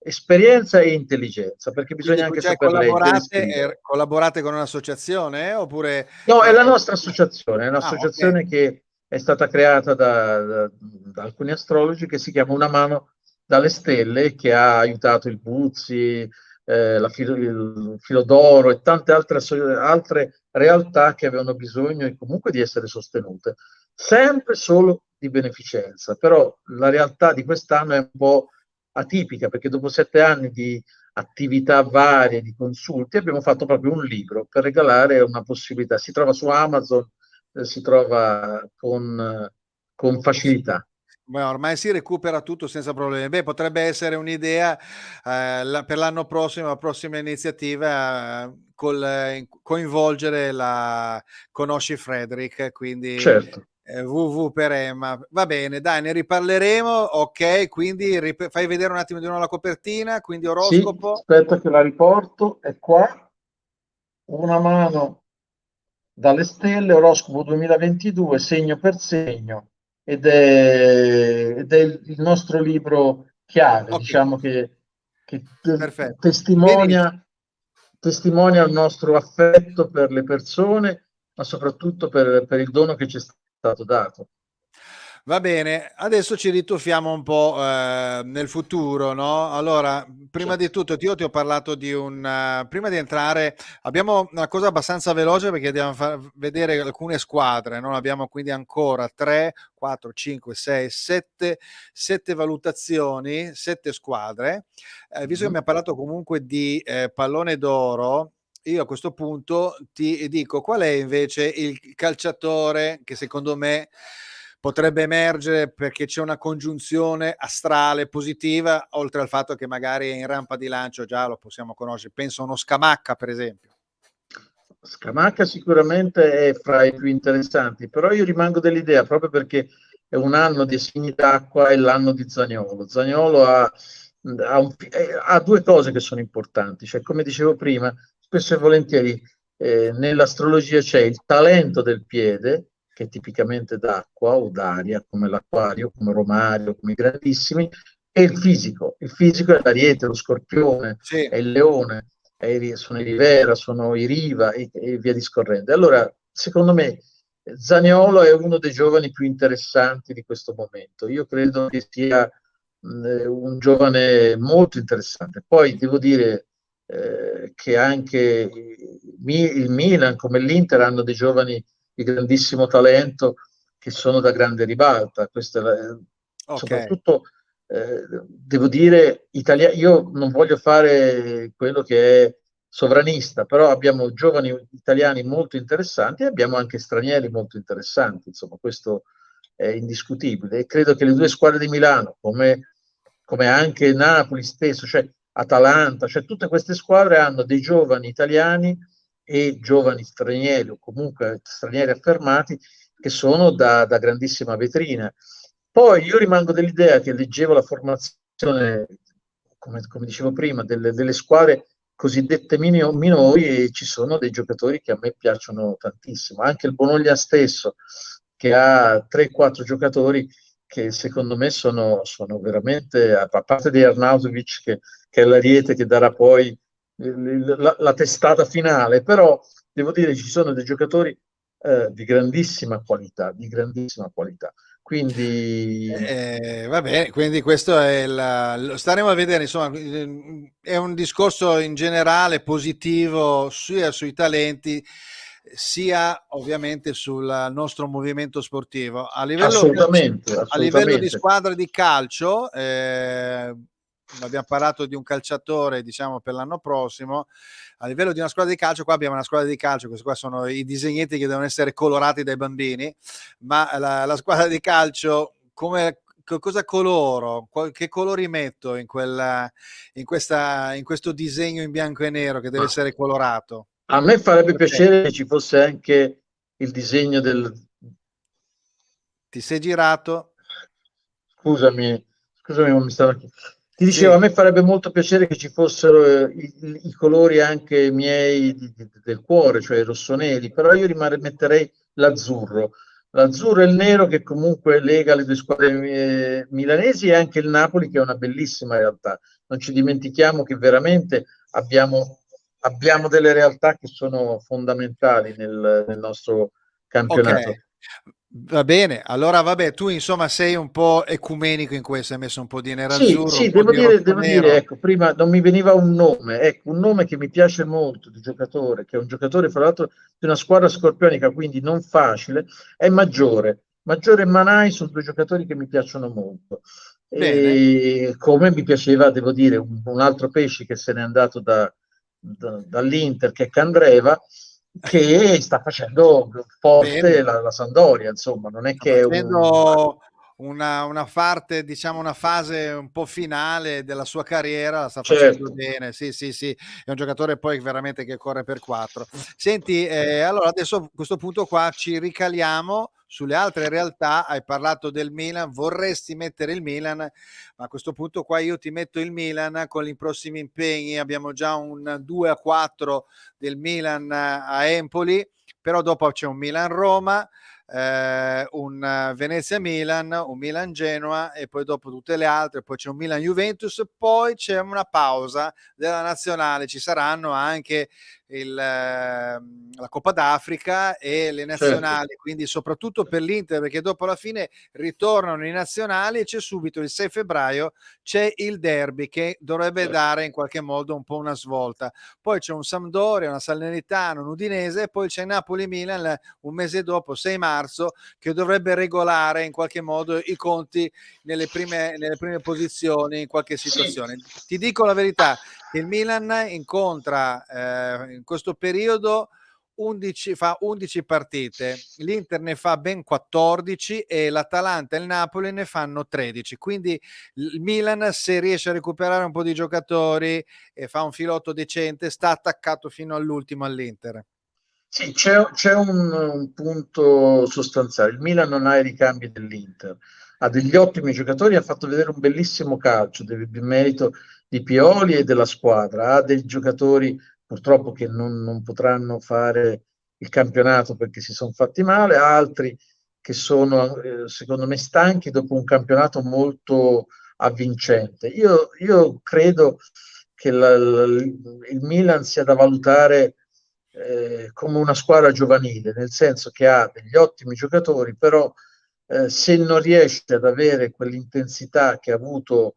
Speaker 2: esperienza e intelligenza, perché
Speaker 1: quindi
Speaker 2: bisogna
Speaker 1: tu
Speaker 2: anche
Speaker 1: già
Speaker 2: saper leggere e
Speaker 1: collaborate,
Speaker 2: scrivere.
Speaker 1: collaborate con un'associazione oppure
Speaker 2: No, è la nostra associazione, è
Speaker 1: ok.
Speaker 2: un'associazione che è stata creata da alcuni astrologi che si chiama Una mano dalle stelle e che ha aiutato il Buzzi, il Filo d'Oro e tante altre realtà che avevano bisogno comunque di essere sostenute, sempre solo di beneficenza. Però la realtà di quest'anno è un po' atipica perché dopo 7 anni di attività varie, di consulti, abbiamo fatto proprio un libro per regalare una possibilità. Si trova su Amazon, si trova con facilità.
Speaker 1: Beh, ormai si recupera tutto senza problemi. Beh, potrebbe essere un'idea per l'anno prossimo, la prossima iniziativa, coinvolgere la Conosci Frederick, quindi
Speaker 2: Certo.
Speaker 1: WW per Emma. Va bene, dai, ne riparleremo. Ok, quindi fai vedere un attimo di nuovo la copertina, quindi
Speaker 2: Sì,
Speaker 1: oroscopo.
Speaker 2: aspetta che la riporto, è qua, una mano dalle stelle, oroscopo 2022, segno per segno, ed è il nostro libro chiave,
Speaker 1: Ok,
Speaker 2: diciamo che
Speaker 1: perfetto. Benissimo.
Speaker 2: testimonia il nostro affetto per le persone, ma soprattutto per il dono che ci è stato dato.
Speaker 1: Va bene, adesso ci rituffiamo un po' nel futuro, no? Allora, prima di
Speaker 2: Certo.
Speaker 1: tutto, io ti ho parlato di prima di entrare, abbiamo una cosa abbastanza veloce perché dobbiamo far vedere alcune squadre, no? Abbiamo quindi ancora 3, 4, 5, 6, 7 valutazioni, 7 squadre. Visto che
Speaker 2: Mhm.
Speaker 1: abbiamo parlato comunque di pallone d'oro, io a questo punto ti dico qual è invece il calciatore che secondo me potrebbe emergere perché c'è una congiunzione astrale positiva, oltre al fatto che magari è in rampa di lancio, già lo possiamo conoscere, penso a uno Scamacca per esempio.
Speaker 2: Scamacca sicuramente è fra i più interessanti, però io rimango dell'idea, proprio perché è un anno di segni d'acqua, è l'anno di Zaniolo. Zaniolo ha due cose che sono importanti, cioè come dicevo prima, spesso e volentieri nell'astrologia c'è il talento del piede, che è tipicamente d'acqua o d'aria, come l'acquario, come Romario, come i grandissimi, e il fisico. Il fisico è l'ariete, lo scorpione,
Speaker 1: Sì.
Speaker 2: è il leone, sono i Rivera, sono i Riva e via discorrendo. Allora, secondo me, Zaniolo è uno dei giovani più interessanti di questo momento. Io credo che sia un giovane molto interessante. Poi devo dire, che anche il Milan come l'Inter hanno dei giovani di grandissimo talento che sono da grande ribalta. Questo
Speaker 1: Ok.
Speaker 2: soprattutto devo dire, io non voglio fare quello che è sovranista, però abbiamo giovani italiani molto interessanti e abbiamo anche stranieri molto interessanti, insomma, questo è indiscutibile. E credo che le due squadre di Milano, come anche Napoli stesso, cioè Atalanta, cioè tutte queste squadre hanno dei giovani italiani e giovani stranieri, o comunque stranieri affermati, che sono da grandissima vetrina. Poi io rimango dell'idea che leggevo la formazione, come dicevo prima, delle squadre cosiddette minori e ci sono dei giocatori che a me piacciono tantissimo. Anche il Bologna stesso, che ha 3-4 giocatori che secondo me sono veramente, a parte di Arnautovic, che è l'ariete che darà poi la testata finale, però devo dire ci sono dei giocatori di grandissima qualità, di grandissima qualità. Quindi
Speaker 1: Va bene, quindi questo è lo staremo a vedere, insomma, è un discorso in generale positivo sia sui talenti sia ovviamente sul nostro movimento sportivo.
Speaker 2: assolutamente,
Speaker 1: A livello di
Speaker 2: assolutamente.
Speaker 1: squadra di calcio, abbiamo parlato di un calciatore, diciamo, per l'anno prossimo. A livello di una squadra di calcio, qua abbiamo una squadra di calcio, questi qua sono i disegnetti che devono essere colorati dai bambini, ma la squadra di calcio, cosa coloro, che colori metto in questo disegno in bianco e nero che deve
Speaker 2: Ma
Speaker 1: essere colorato?
Speaker 2: a me farebbe
Speaker 1: Per te,
Speaker 2: piacere che ci fosse anche il disegno
Speaker 1: ti sei girato?
Speaker 2: Scusami, scusami, ma mi stanno... Ti dicevo, a
Speaker 1: Sì,
Speaker 2: me farebbe molto piacere che ci fossero i colori anche miei del cuore, cioè i rossoneri, però io metterei l'azzurro. L'azzurro e il nero che comunque lega le due squadre milanesi e anche il Napoli che è una bellissima realtà. Non ci dimentichiamo che veramente abbiamo delle realtà che sono fondamentali nel nostro
Speaker 1: ok.
Speaker 2: campionato.
Speaker 1: Va bene, allora vabbè, tu insomma sei un po' ecumenico in questo, hai messo un po' di
Speaker 2: Sì,
Speaker 1: nerazzurro, un
Speaker 2: sì,
Speaker 1: po' di rosso
Speaker 2: devo dire,
Speaker 1: nero.
Speaker 2: ecco, prima non mi veniva un nome, ecco, un nome che mi piace molto di giocatore, che è un giocatore, fra l'altro, di una squadra scorpionica, quindi non facile, è Maggiore. Maggiore e Manai sono due giocatori che mi piacciono molto.
Speaker 1: Bene,
Speaker 2: E come mi piaceva, devo dire, un altro pesce che se n'è andato dall'Inter, che è Candreva, che sta facendo forte
Speaker 1: bene.
Speaker 2: la Sampdoria, insomma, non è
Speaker 1: Sta
Speaker 2: che è un...
Speaker 1: facendo una parte, diciamo, una fase un po' finale della sua carriera, la sta facendo
Speaker 2: Certo,
Speaker 1: bene. Sì, sì, sì, è un giocatore poi veramente che corre per quattro. Senti, allora adesso a questo punto qua ci ricaliamo sulle altre realtà. Hai parlato del Milan, vorresti mettere il Milan, ma a questo punto qua io ti metto il Milan con i prossimi impegni. Abbiamo già un 2-4 del Milan a Empoli, però dopo c'è un Milan-Roma, un Venezia-Milan, un Milan-Genoa e poi dopo tutte le altre, poi c'è un Milan-Juventus, poi c'è una pausa della nazionale, ci saranno anche la Coppa d'Africa e le
Speaker 2: certo.
Speaker 1: nazionali, quindi soprattutto per l'Inter, perché dopo la fine ritornano i nazionali e c'è subito il 6 febbraio c'è il derby che dovrebbe
Speaker 2: Certo.
Speaker 1: dare in qualche modo un po' una svolta. Poi c'è un Sampdoria, una Salernitana, un Udinese e poi c'è Napoli-Milan un mese dopo, 6 marzo, che dovrebbe regolare in qualche modo i conti nelle prime posizioni in qualche
Speaker 2: Sì,
Speaker 1: situazione. Ti dico la verità, che il Milan incontra in questo periodo 11, fa 11 partite, l'Inter ne fa ben 14 e l'Atalanta e il Napoli ne fanno 13, quindi il Milan se riesce a recuperare un po' di giocatori e fa un filotto decente sta attaccato fino all'ultimo all'Inter.
Speaker 2: sì, c'è un punto sostanziale. Il Milan non ha i ricambi dell'Inter, ha degli ottimi giocatori, ha fatto vedere un bellissimo calcio, deve merito di Pioli e della squadra. Ha dei giocatori purtroppo che non potranno fare il campionato perché si sono fatti male, altri che sono secondo me stanchi dopo un campionato molto avvincente. Io credo che il Milan sia da valutare come una squadra giovanile, nel senso che ha degli ottimi giocatori, però se non riesce ad avere quell'intensità che ha avuto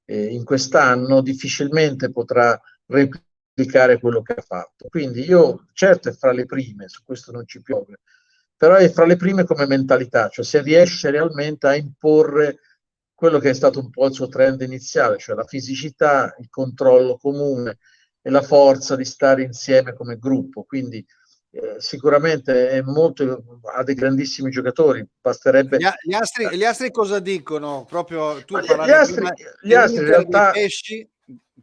Speaker 2: in quest'anno, difficilmente potrà replicare applicare quello che ha fatto. Quindi io, certo, è fra le prime, su questo non ci piove, però è fra le prime come mentalità, cioè se riesce realmente a imporre quello che è stato un po' il suo trend iniziale, cioè la fisicità, il controllo comune e la forza di stare insieme come gruppo. Quindi sicuramente è molto, ha dei grandissimi giocatori, basterebbe...
Speaker 1: Gli astri cosa dicono? Proprio tu
Speaker 2: Ma
Speaker 1: parlavi prima
Speaker 2: gli astri in
Speaker 1: dell'Inter e dei
Speaker 2: realtà,
Speaker 1: pesci,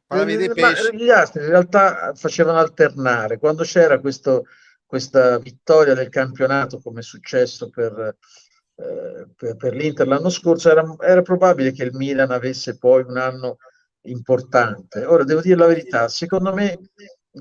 Speaker 1: parlavi dei
Speaker 2: ma
Speaker 1: pesci.
Speaker 2: gli altri in realtà facevano alternare. Quando c'era questa vittoria del campionato, come è successo per l'Inter l'anno scorso, era probabile che il Milan avesse poi un anno importante. Ora, devo dire la verità, secondo me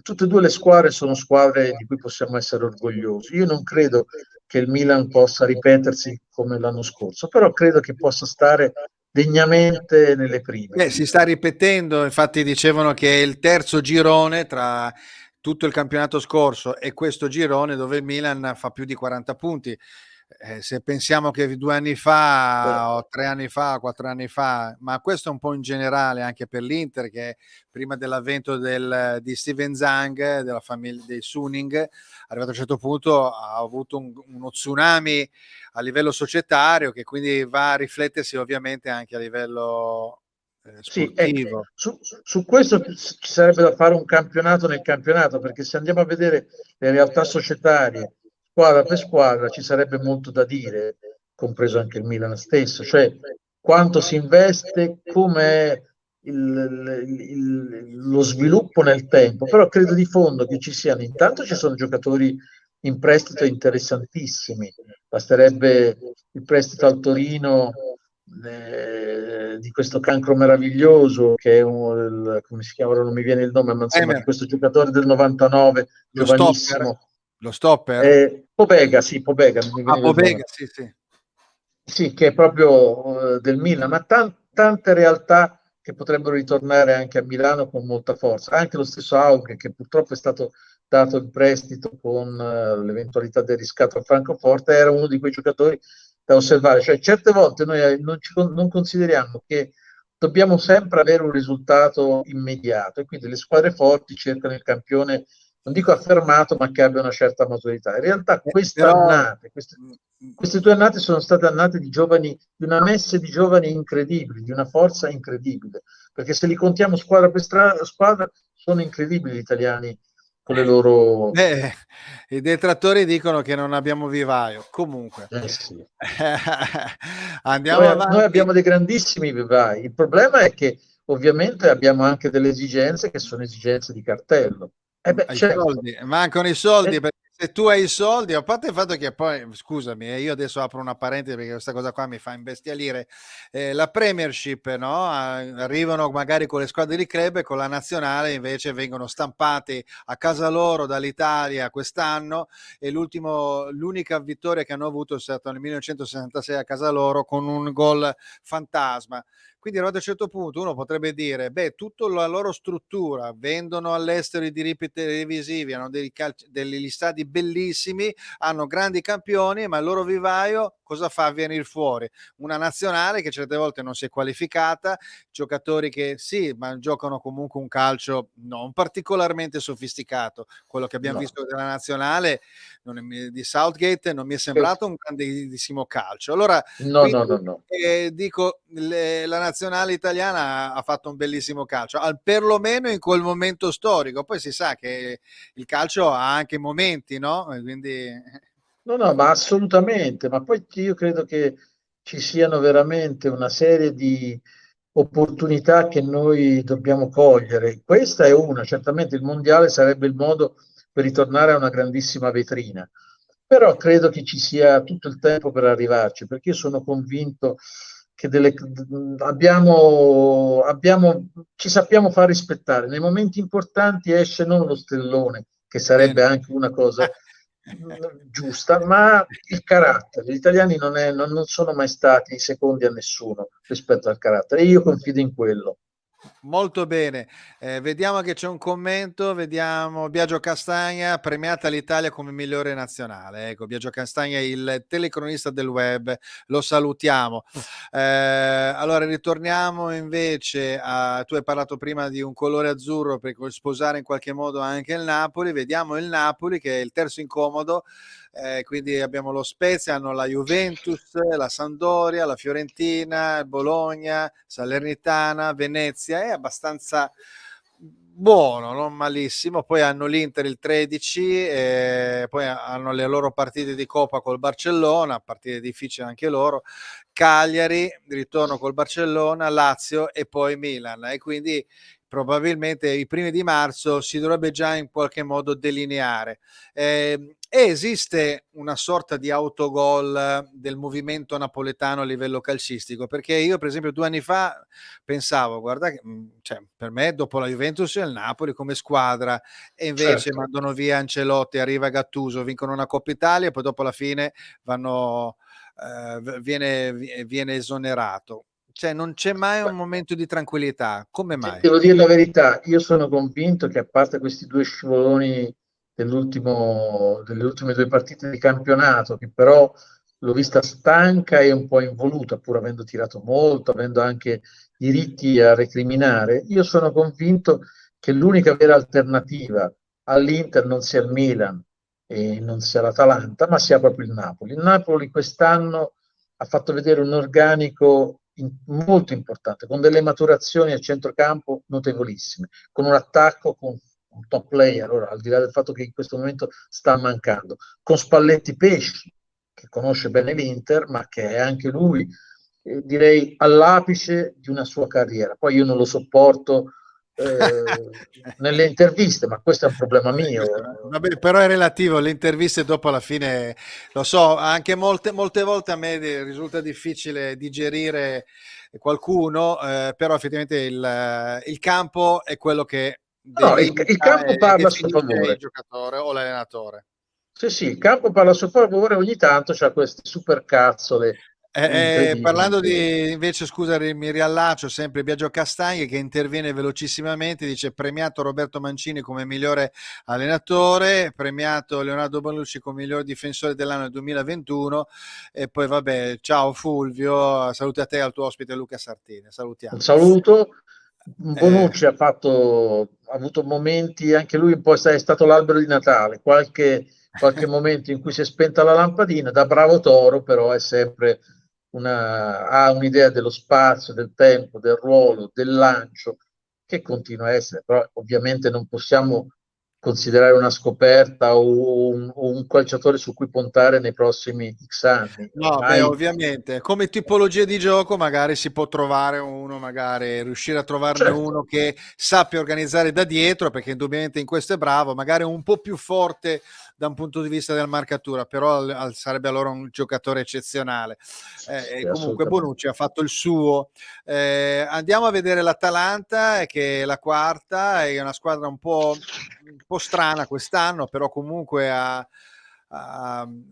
Speaker 2: tutte e due le squadre sono squadre di cui possiamo essere orgogliosi. Io non credo che il Milan possa ripetersi come l'anno scorso, però credo che possa stare degnamente nelle prime.
Speaker 1: Si sta ripetendo, infatti dicevano che è il terzo girone tra tutto il campionato scorso e questo girone dove il Milan fa più di 40 punti. Se pensiamo che 2 anni fa, o 3 anni fa, 4 anni fa, ma questo è un po' in generale anche per l'Inter, che prima dell'avvento di Steven Zhang, della famiglia dei Suning, arrivato a un certo punto ha avuto uno tsunami a livello societario, che quindi va a riflettersi ovviamente anche a livello
Speaker 2: Sì, ecco,
Speaker 1: sportivo.
Speaker 2: su questo ci sarebbe da fare un campionato nel campionato, perché se andiamo a vedere le realtà societarie, squadra per squadra, ci sarebbe molto da dire, compreso anche il Milan stesso, cioè quanto si investe, com'è lo sviluppo nel tempo, però credo di fondo che ci siano, intanto ci sono giocatori in prestito interessantissimi, basterebbe il prestito al Torino di questo cancro meraviglioso che è come si chiama, ora non mi viene il nome, ma insomma di
Speaker 1: Bremer,
Speaker 2: questo giocatore del 99,
Speaker 1: lo stopper,
Speaker 2: giovanissimo.
Speaker 1: lo stopper?
Speaker 2: Pobega, sì, Pobega, non mi
Speaker 1: Ah,
Speaker 2: veniva il nome.
Speaker 1: Pobega, sì, sì.
Speaker 2: Sì, che è proprio del Milan, ma tante realtà che potrebbero ritornare anche a Milano con molta forza. Anche lo stesso Aughe, che purtroppo è stato dato in prestito con l'eventualità del riscatto a Francoforte, era uno di quei giocatori da osservare. Cioè, certe volte noi non consideriamo che dobbiamo sempre avere un risultato immediato e quindi le squadre forti cercano il campione, non dico affermato, ma che abbia una certa maturità. In realtà
Speaker 1: Però
Speaker 2: queste 2 annate sono state annate di giovani, di una messe di giovani incredibili, di una forza incredibile, perché se li contiamo squadra per squadra, sono incredibili gli italiani con le loro...
Speaker 1: beh, i detrattori dicono che non abbiamo vivaio. Comunque,
Speaker 2: Sì.
Speaker 1: andiamo
Speaker 2: Noi
Speaker 1: avanti.
Speaker 2: abbiamo dei grandissimi vivai, il problema è che ovviamente abbiamo anche delle esigenze che sono esigenze di cartello. Eh beh,
Speaker 1: I
Speaker 2: certo.
Speaker 1: soldi, mancano i soldi,
Speaker 2: Eh,
Speaker 1: perché se tu hai i soldi, a parte il fatto che poi, scusami, io adesso apro una parentesi perché questa cosa qua mi fa imbestialire, la Premiership, no? Arrivano magari con le squadre di club e con la nazionale invece vengono stampati a casa loro dall'Italia quest'anno e l'unica vittoria che hanno avuto è stata nel 1966 a casa loro con un gol fantasma. Quindi a un certo punto uno potrebbe dire, beh, tutta la loro struttura, vendono all'estero i diritti televisivi, hanno degli stadi bellissimi, hanno grandi campioni, ma il loro vivaio cosa fa venire fuori? Una nazionale che certe volte non si è qualificata, giocatori che sì, ma giocano comunque un calcio non particolarmente sofisticato. Quello che abbiamo
Speaker 2: no,
Speaker 1: visto della nazionale di Southgate non mi è sembrato un grandissimo calcio. Allora,
Speaker 2: no, no, no,
Speaker 1: quindi
Speaker 2: no.
Speaker 1: dico, la nazionale italiana ha fatto un bellissimo calcio, perlomeno in quel momento storico. Poi si sa che il calcio ha anche momenti, no? Quindi
Speaker 2: No, no, ma assolutamente, ma poi io credo che ci siano veramente una serie di opportunità che noi dobbiamo cogliere. Questa è una, certamente il mondiale sarebbe il modo per ritornare a una grandissima vetrina, però credo che ci sia tutto il tempo per arrivarci, perché io sono convinto che ci sappiamo far rispettare. Nei momenti importanti esce non lo stellone, che
Speaker 1: bene.
Speaker 2: sarebbe anche una cosa giusta, ma il carattere. Gli italiani non sono mai stati secondi a nessuno rispetto al carattere e io confido in quello.
Speaker 1: Molto bene. Vediamo che c'è un commento, vediamo Biagio Castagna, premiata l'Italia come migliore nazionale. Ecco, Biagio Castagna, il telecronista del web, lo salutiamo. Allora ritorniamo invece a, tu hai parlato prima di un colore azzurro per sposare in qualche modo anche il Napoli, vediamo il Napoli che è il terzo incomodo. Quindi abbiamo lo Spezia, hanno la Juventus, la Sampdoria, la Fiorentina, il Bologna, Salernitana, Venezia, è abbastanza buono, non malissimo. Poi hanno l'Inter il 13, poi hanno le loro partite di Coppa col Barcellona, partite difficili anche loro, Cagliari, ritorno col Barcellona, Lazio e poi Milan, e quindi probabilmente i primi di marzo si dovrebbe già in qualche modo delineare. E esiste una sorta di autogol del movimento napoletano a livello calcistico, perché io per esempio 2 anni fa pensavo, guarda che cioè, per me dopo la Juventus è il Napoli come squadra, e invece
Speaker 2: Certo.
Speaker 1: mandano via Ancelotti, arriva Gattuso, vincono una Coppa Italia e poi dopo alla fine vanno, viene esonerato. Cioè non c'è mai un momento di tranquillità, come mai?
Speaker 2: Devo dire la verità, io sono convinto che a parte questi due scivoloni delle ultime due partite di campionato, che però l'ho vista stanca e un po' involuta, pur avendo tirato molto, avendo anche diritti a recriminare, io sono convinto che l'unica vera alternativa all'Inter non sia il Milan e non sia l'Atalanta, ma sia proprio il Napoli. Il Napoli quest'anno ha fatto vedere un organico molto importante, con delle maturazioni a centrocampo notevolissime, con un attacco con un top player, ora, al di là del fatto che in questo momento sta mancando, con Spalletti Pesci, che conosce bene l'Inter, ma che è anche lui, direi, all'apice di una sua carriera. Poi io non lo sopporto nelle interviste, ma questo è un problema mio.
Speaker 1: Vabbè, però è relativo, le interviste dopo alla fine, lo so, anche molte volte a me risulta difficile digerire qualcuno, però effettivamente il campo è quello che
Speaker 2: No, il
Speaker 1: delimita
Speaker 2: campo
Speaker 1: e
Speaker 2: parla a suo
Speaker 1: definisce il
Speaker 2: favore.
Speaker 1: giocatore o l'allenatore.
Speaker 2: Sì, sì, il campo parla a suo favore, ogni tanto c'ha queste supercazzole
Speaker 1: Parlando
Speaker 2: incredibili.
Speaker 1: di, invece, scusa, mi riallaccio sempre Biagio Castagni che interviene velocissimamente, dice premiato Roberto Mancini come migliore allenatore, premiato Leonardo Bonucci come miglior difensore dell'anno del 2021, e poi vabbè, ciao Fulvio, saluti a te e al tuo ospite Luca Sartini,
Speaker 2: Un
Speaker 1: salutiamo.
Speaker 2: saluto.
Speaker 1: Eh,
Speaker 2: Bonucci ha avuto momenti, anche lui un po' è stato l'albero di Natale, qualche momento in cui si è spenta la lampadina, da bravo toro, però è sempre ha un'idea dello spazio, del tempo, del ruolo, del lancio, che continua a essere, però ovviamente non possiamo considerare una scoperta o un calciatore su cui puntare nei prossimi X anni.
Speaker 1: No, beh,
Speaker 2: Ormai
Speaker 1: ovviamente, come tipologia di gioco magari si può trovare uno, magari riuscire a trovarne
Speaker 2: certo,
Speaker 1: uno che sappia organizzare da dietro, perché indubbiamente in questo è bravo, magari un po' più forte da un punto di vista della marcatura, però sarebbe allora un giocatore eccezionale.
Speaker 2: sì,
Speaker 1: E comunque
Speaker 2: assolutamente.
Speaker 1: Bonucci ha fatto il suo. Andiamo a vedere l'Atalanta, che è la quarta, è una squadra un po' strana quest'anno, però comunque ha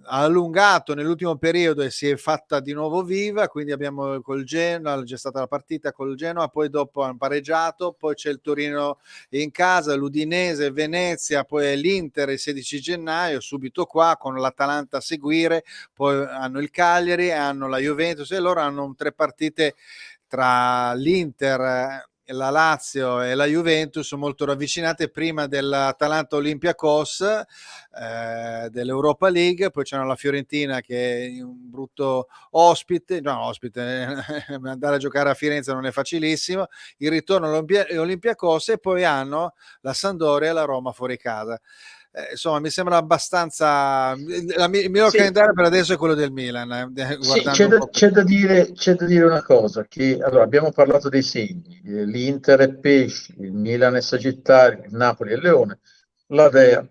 Speaker 1: allungato nell'ultimo periodo e si è fatta di nuovo viva, quindi abbiamo col Genoa, c'è stata la partita col Genoa, poi dopo hanno pareggiato, poi c'è il Torino in casa, l'Udinese, Venezia, poi l'Inter il 16 gennaio, subito qua con l'Atalanta a seguire, poi hanno il Cagliari, hanno la Juventus e loro hanno 3 partite tra l'Inter, la Lazio e la Juventus molto ravvicinate prima dell'Atalanta Olympiacos, dell'Europa League, poi c'è la Fiorentina che è un brutto ospite, no ospite, andare a giocare a Firenze non è facilissimo, il ritorno all'Olympiacos e poi hanno la Sampdoria e la Roma fuori casa. Insomma, mi sembra abbastanza. Il mio
Speaker 2: Sì,
Speaker 1: calendario per adesso è quello del Milan,
Speaker 2: sì,
Speaker 1: guardando un po'
Speaker 2: c'è da dire una cosa, che allora, abbiamo parlato dei segni, l'Inter è Pesci, il Milan è Sagittario, il Napoli è Leone, la Dea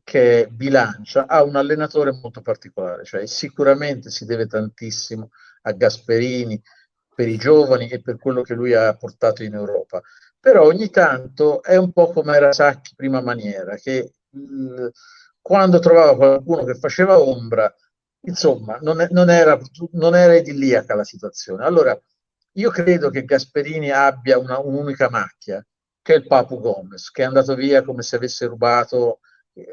Speaker 2: che bilancia ha un allenatore molto particolare, cioè sicuramente si deve tantissimo a Gasperini per i giovani e per quello che lui ha portato in Europa, però ogni tanto è un po' come era Sacchi prima maniera, che quando trovava qualcuno che faceva ombra, insomma, non era idilliaca la situazione. Allora, io credo che Gasperini abbia un'unica macchia, che è il Papu Gomez, che è andato via come se avesse rubato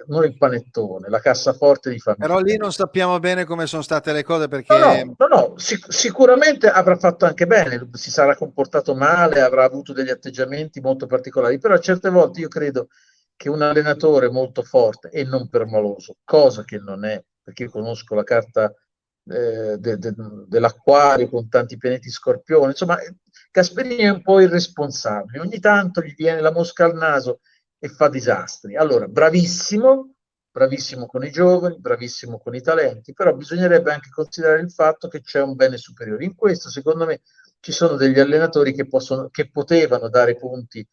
Speaker 2: non il panettone, la cassaforte di
Speaker 1: Però lì
Speaker 2: famiglia.
Speaker 1: non sappiamo bene come sono state le cose
Speaker 2: No,
Speaker 1: perché
Speaker 2: no, no, no, sicuramente avrà fatto anche bene, si sarà comportato male, avrà avuto degli atteggiamenti molto particolari, però certe volte io credo che un allenatore molto forte e non permaloso, cosa che non è, perché io conosco la carta dell'acquario con tanti pianeti Scorpione, insomma, Gasperini è un po' irresponsabile, ogni tanto gli viene la mosca al naso e fa disastri. Allora, bravissimo, bravissimo con i giovani, bravissimo con i talenti, però bisognerebbe anche considerare il fatto che c'è un bene superiore. In questo, secondo me, ci sono degli allenatori che potevano dare punti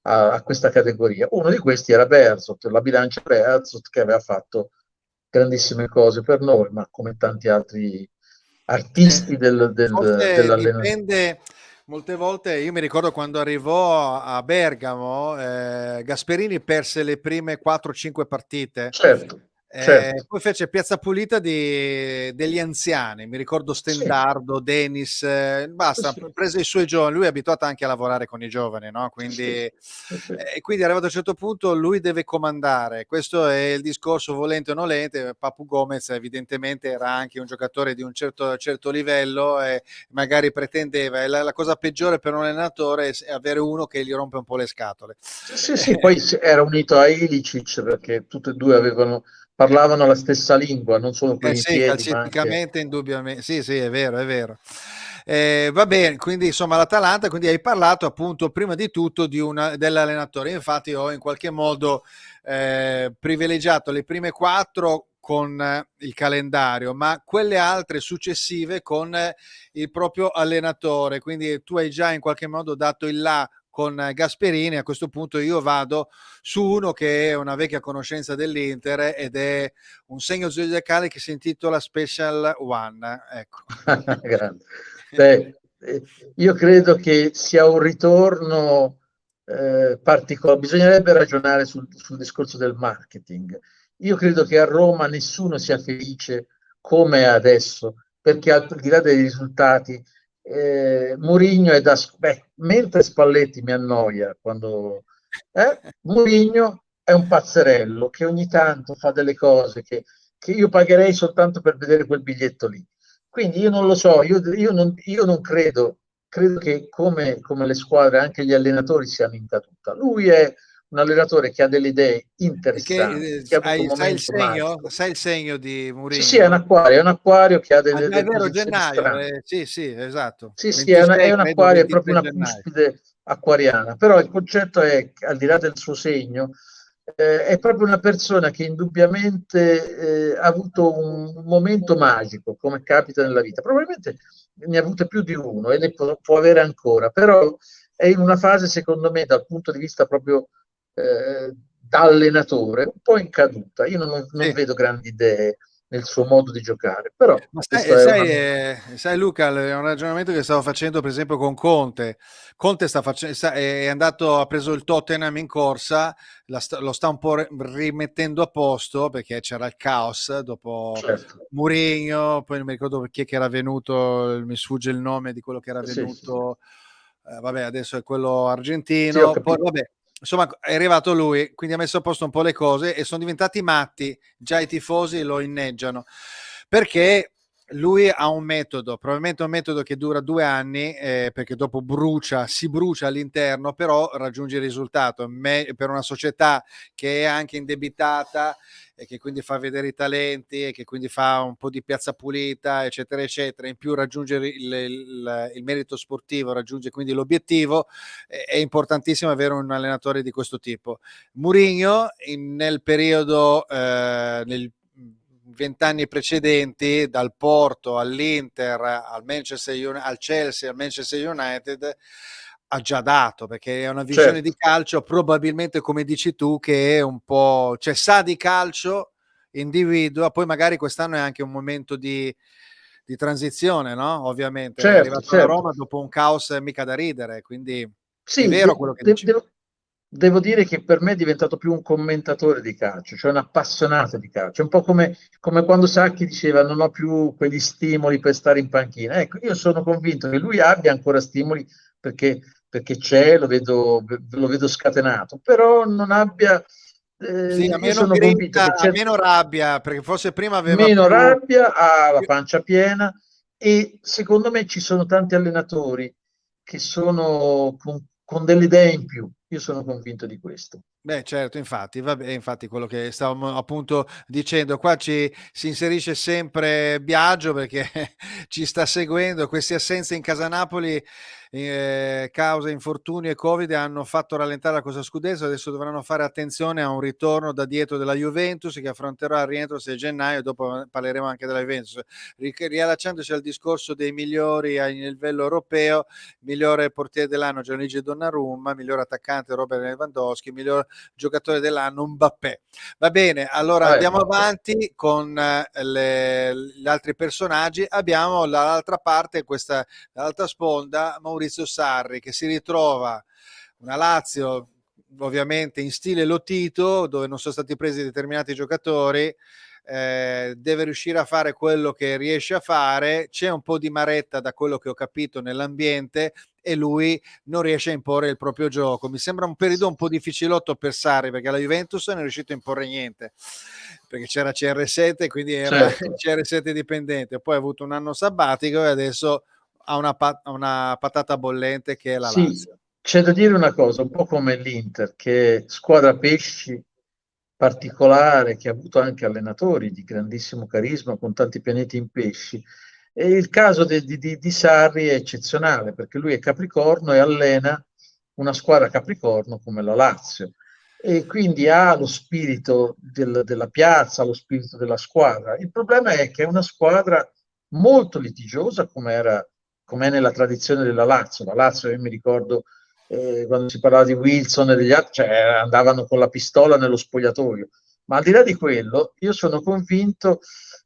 Speaker 2: a questa categoria. Uno di questi era Berzot, la bilancia Berzot, che aveva fatto grandissime cose per noi, ma come tanti altri artisti
Speaker 1: forse
Speaker 2: dell'allenamento.
Speaker 1: dipende. Molte volte io mi ricordo quando arrivò a Bergamo, Gasperini perse le prime 4-5 partite.
Speaker 2: Certo, certo.
Speaker 1: Poi fece piazza pulita degli anziani, mi ricordo
Speaker 2: Sì,
Speaker 1: Stendardo, Denis,
Speaker 2: sì,
Speaker 1: basta,
Speaker 2: sì,
Speaker 1: prese i suoi giovani, lui è abituato anche a lavorare con i giovani, no?
Speaker 2: sì,
Speaker 1: Quindi,
Speaker 2: sì, sì, sì.
Speaker 1: e quindi arrivato a un certo punto lui deve comandare, questo è il discorso volente o nolente. Papu Gomez evidentemente era anche un giocatore di un certo livello e magari pretendeva, e la cosa peggiore per un allenatore è avere uno che gli rompe un po' le scatole.
Speaker 2: Sì, sì, sì, poi era unito a Ilicic perché tutti e due parlavano la stessa lingua, non solo con
Speaker 1: Eh
Speaker 2: i
Speaker 1: sì,
Speaker 2: piedi, ma anche...
Speaker 1: calcisticamente indubbiamente, sì, sì, è vero, è vero. Va bene, quindi insomma l'Atalanta, quindi hai parlato appunto prima di tutto dell'allenatore. Infatti ho in qualche modo privilegiato le prime quattro con il calendario, ma quelle altre successive con il proprio allenatore. Quindi tu hai già in qualche modo dato il là con Gasperini. A questo punto io vado su uno che è una vecchia conoscenza dell'Inter ed è un segno zodiacale che si intitola Special One. Ecco.
Speaker 2: Grande. Beh, io credo che sia un ritorno particolare, bisognerebbe ragionare sul discorso del marketing. Io credo che a Roma nessuno sia felice come adesso, perché al di là dei risultati, Mourinho è mentre Spalletti mi annoia quando Mourinho è un pazzerello che ogni tanto fa delle cose che io pagherei soltanto per vedere quel biglietto lì. Quindi io non lo so, io non credo che come le squadre, anche gli allenatori siano in caduta. Lui è un allenatore che ha delle idee
Speaker 1: Che,
Speaker 2: interessanti, che ha avuto un
Speaker 1: sai il
Speaker 2: momento
Speaker 1: segno?
Speaker 2: magico.
Speaker 1: Sai il segno di
Speaker 2: Sì, sì, è
Speaker 1: Mourinho?
Speaker 2: è un acquario che ha
Speaker 1: Ah, già è
Speaker 2: delle
Speaker 1: vero,
Speaker 2: posizioni
Speaker 1: gennaio.
Speaker 2: strane.
Speaker 1: Sì, sì, esatto.
Speaker 2: Sì, sì,
Speaker 1: 26,
Speaker 2: è un
Speaker 1: credo,
Speaker 2: acquario, è proprio
Speaker 1: 23
Speaker 2: una
Speaker 1: gennaio.
Speaker 2: cuspide acquariana, però il concetto è che al di là del suo segno, è proprio una persona che indubbiamente ha avuto un momento magico, come capita nella vita. Probabilmente ne ha avute più di uno e ne può avere ancora, però è in una fase, secondo me, dal punto di vista proprio da allenatore, un po' in caduta. Io non
Speaker 1: Sì.
Speaker 2: vedo grandi idee nel suo modo di giocare, però
Speaker 1: Ma
Speaker 2: questa è una mia...
Speaker 1: sai Luca, è un ragionamento che stavo facendo per esempio con Conte. Conte è andato, ha preso il Tottenham in corsa, lo sta un po' rimettendo a posto perché c'era il caos dopo
Speaker 2: Certo.
Speaker 1: Mourinho, poi non mi ricordo chi è che era venuto, mi sfugge il nome di quello che era
Speaker 2: Sì, sì, sì.
Speaker 1: venuto, vabbè adesso è quello
Speaker 2: Sì, ho
Speaker 1: argentino, poi
Speaker 2: capito.
Speaker 1: vabbè. Insomma, è arrivato lui, quindi ha messo a posto un po' le cose e sono diventati matti. Già i tifosi lo inneggiano perché lui ha un metodo, probabilmente un metodo che dura 2 anni, perché dopo si brucia all'interno, però raggiunge il risultato. Per una società che è anche indebitata e che quindi fa vedere i talenti e che quindi fa un po' di piazza pulita, eccetera, eccetera, in più raggiunge il merito sportivo, raggiunge quindi l'obiettivo, è importantissimo avere un allenatore di questo tipo. Mourinho nel periodo, nel 20 anni precedenti, dal Porto all'Inter, al Chelsea, al Manchester United, ha già dato, perché è una visione
Speaker 2: Certo.
Speaker 1: di calcio, probabilmente come dici tu, che è un po', cioè sa di calcio, individua, poi magari quest'anno è anche un momento di transizione, no? Ovviamente è
Speaker 2: Certo,
Speaker 1: arrivato alla
Speaker 2: certo.
Speaker 1: Roma dopo un caos mica da ridere, quindi è
Speaker 2: Sì,
Speaker 1: vero quello che dici.
Speaker 2: devo dire che per me è diventato più un commentatore di calcio, cioè un appassionato di calcio, un po' come quando Sacchi diceva non ho più quegli stimoli per stare in panchina. Ecco, io sono convinto che lui abbia ancora stimoli perché c'è, lo vedo scatenato, però non abbia,
Speaker 1: Sì, a
Speaker 2: io
Speaker 1: meno
Speaker 2: sono convinto
Speaker 1: grinta,
Speaker 2: che
Speaker 1: a
Speaker 2: c'è
Speaker 1: meno rabbia, perché forse prima aveva
Speaker 2: meno
Speaker 1: più,
Speaker 2: rabbia, ha la
Speaker 1: più-
Speaker 2: pancia piena e secondo me ci sono tanti allenatori che sono con delle idee in più. Io sono convinto di questo.
Speaker 1: Beh, certo, infatti, vabbè, infatti quello che stavamo appunto dicendo, qua si inserisce sempre Biagio perché ci sta seguendo, queste assenze in casa Napoli causa infortuni e Covid hanno fatto rallentare la corsa scudetto, adesso dovranno fare attenzione a un ritorno da dietro della Juventus che affronterà il rientro il 6 gennaio, dopo parleremo anche della Juventus. Riallacciandoci al discorso dei migliori a livello europeo, migliore portiere dell'anno Gianluigi Donnarumma, miglior attaccante Robert Lewandowski, miglior giocatore dell'anno Mbappé. Va bene, allora andiamo
Speaker 2: Vabbè.
Speaker 1: avanti con gli altri personaggi. Abbiamo dall'altra parte, dall'altra sponda, Maurizio Sarri che si ritrova una Lazio ovviamente in stile Lotito, dove non sono stati presi determinati giocatori. Deve riuscire a fare quello che riesce a fare. C'è un po' di maretta da quello che ho capito nell'ambiente e lui non riesce a imporre il proprio gioco. Mi sembra un periodo un po' difficilotto per Sarri perché la Juventus non è riuscito a imporre niente perché c'era CR7 quindi era il
Speaker 2: Certo.
Speaker 1: CR7 dipendente, poi ha avuto un anno sabbatico e adesso ha una patata bollente che è la
Speaker 2: Sì,
Speaker 1: Lazio.
Speaker 2: c'è da dire una cosa, un po' come l'Inter, che è squadra pesci particolare, che ha avuto anche allenatori di grandissimo carisma con tanti pianeti in pesci. E il caso di Sarri è eccezionale perché lui è Capricorno e allena una squadra Capricorno come la Lazio e quindi ha lo spirito della piazza, lo spirito della squadra. Il problema è che è una squadra molto litigiosa come è nella tradizione della Lazio. La Lazio, io mi ricordo quando si parlava di Wilson e degli altri, cioè andavano con la pistola nello spogliatoio. Ma al di là di quello, io sono convinto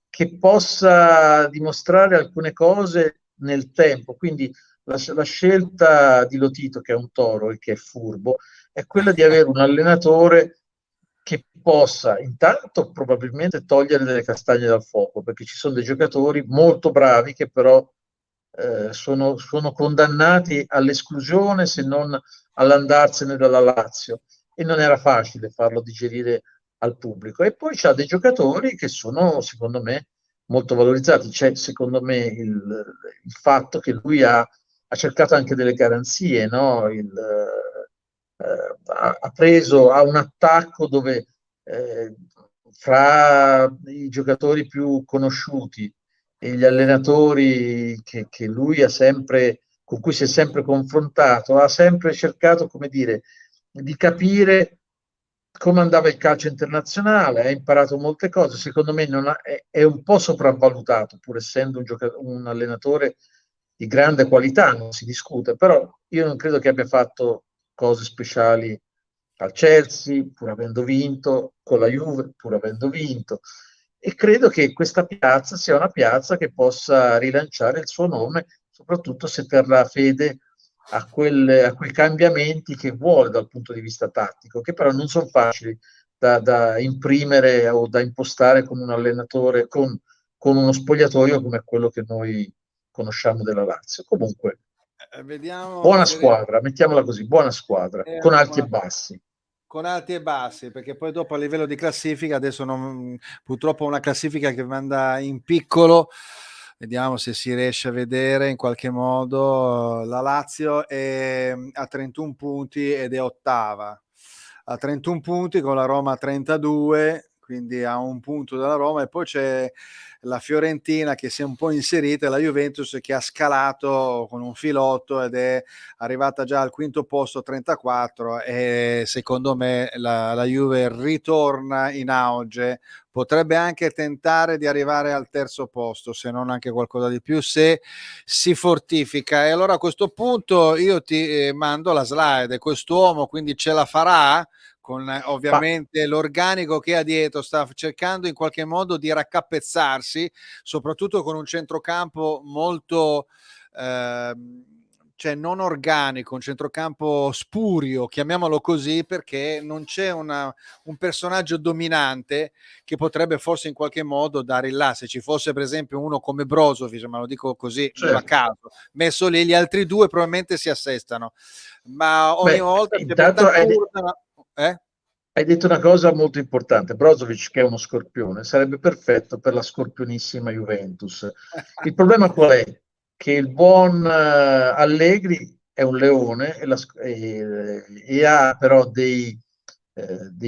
Speaker 2: che possa dimostrare alcune cose nel tempo. Quindi la scelta di Lotito, che è un toro e che è furbo, è quella di avere un allenatore che possa intanto probabilmente togliere delle castagne dal fuoco, perché ci sono dei giocatori molto bravi che però sono condannati all'esclusione se non all'andarsene dalla Lazio e non era facile farlo digerire al pubblico. E poi c'ha dei giocatori che sono, secondo me, molto valorizzati. C'è, secondo me, il fatto che lui ha cercato anche delle garanzie, no? Ha preso a un attacco dove fra i giocatori più conosciuti e gli allenatori che lui ha sempre, con cui si è sempre confrontato, ha sempre cercato, come dire, di capire come andava il calcio internazionale, ha imparato molte cose, secondo me è un po' sopravvalutato, pur essendo un allenatore di grande qualità, non si discute, però io non credo che abbia fatto cose speciali al Chelsea, pur avendo vinto, con la Juve, pur avendo vinto, e credo che questa piazza sia una piazza che possa rilanciare il suo nome, soprattutto se terrà fede a quei cambiamenti che vuole dal punto di vista tattico, che però non sono facili da imprimere o da impostare con un allenatore, con uno spogliatoio come quello che noi conosciamo della Lazio. Comunque,
Speaker 1: Vediamo
Speaker 2: buona
Speaker 1: se riesco.
Speaker 2: squadra, mettiamola così, buona squadra, con alti e bassi.
Speaker 1: Con alti e bassi, perché poi dopo a livello di classifica, adesso purtroppo una classifica che manda in piccolo, vediamo se si riesce a vedere in qualche modo, la Lazio è a 31 punti ed è ottava, a 31 punti con la Roma a 32, quindi a un punto dalla Roma e poi c'è la Fiorentina che si è un po' inserita e la Juventus che ha scalato con un filotto ed è arrivata già al quinto posto 34 e secondo me la Juve ritorna in auge, potrebbe anche tentare di arrivare al terzo posto se non anche qualcosa di più se si fortifica e allora a questo punto io ti mando la slide, quest'uomo quindi ce la farà con
Speaker 2: Ma
Speaker 1: ovviamente l'organico che ha dietro, sta cercando in qualche modo di raccapezzarsi, soprattutto con un centrocampo molto cioè non organico, un centrocampo spurio, chiamiamolo così, perché non c'è un personaggio dominante che potrebbe forse in qualche modo dare il là. Se ci fosse per esempio uno come Brozovic, ma lo dico così, uno a
Speaker 2: certo.
Speaker 1: caso, messo lì, gli altri due probabilmente si assestano, ma ogni
Speaker 2: Beh,
Speaker 1: volta c'è
Speaker 2: intanto
Speaker 1: Bentancur, eh?
Speaker 2: hai detto una cosa molto importante. Brozovic, che è uno scorpione, sarebbe perfetto per la scorpionissima Juventus. Il problema qual è? Che il buon Allegri è un leone e ha però dei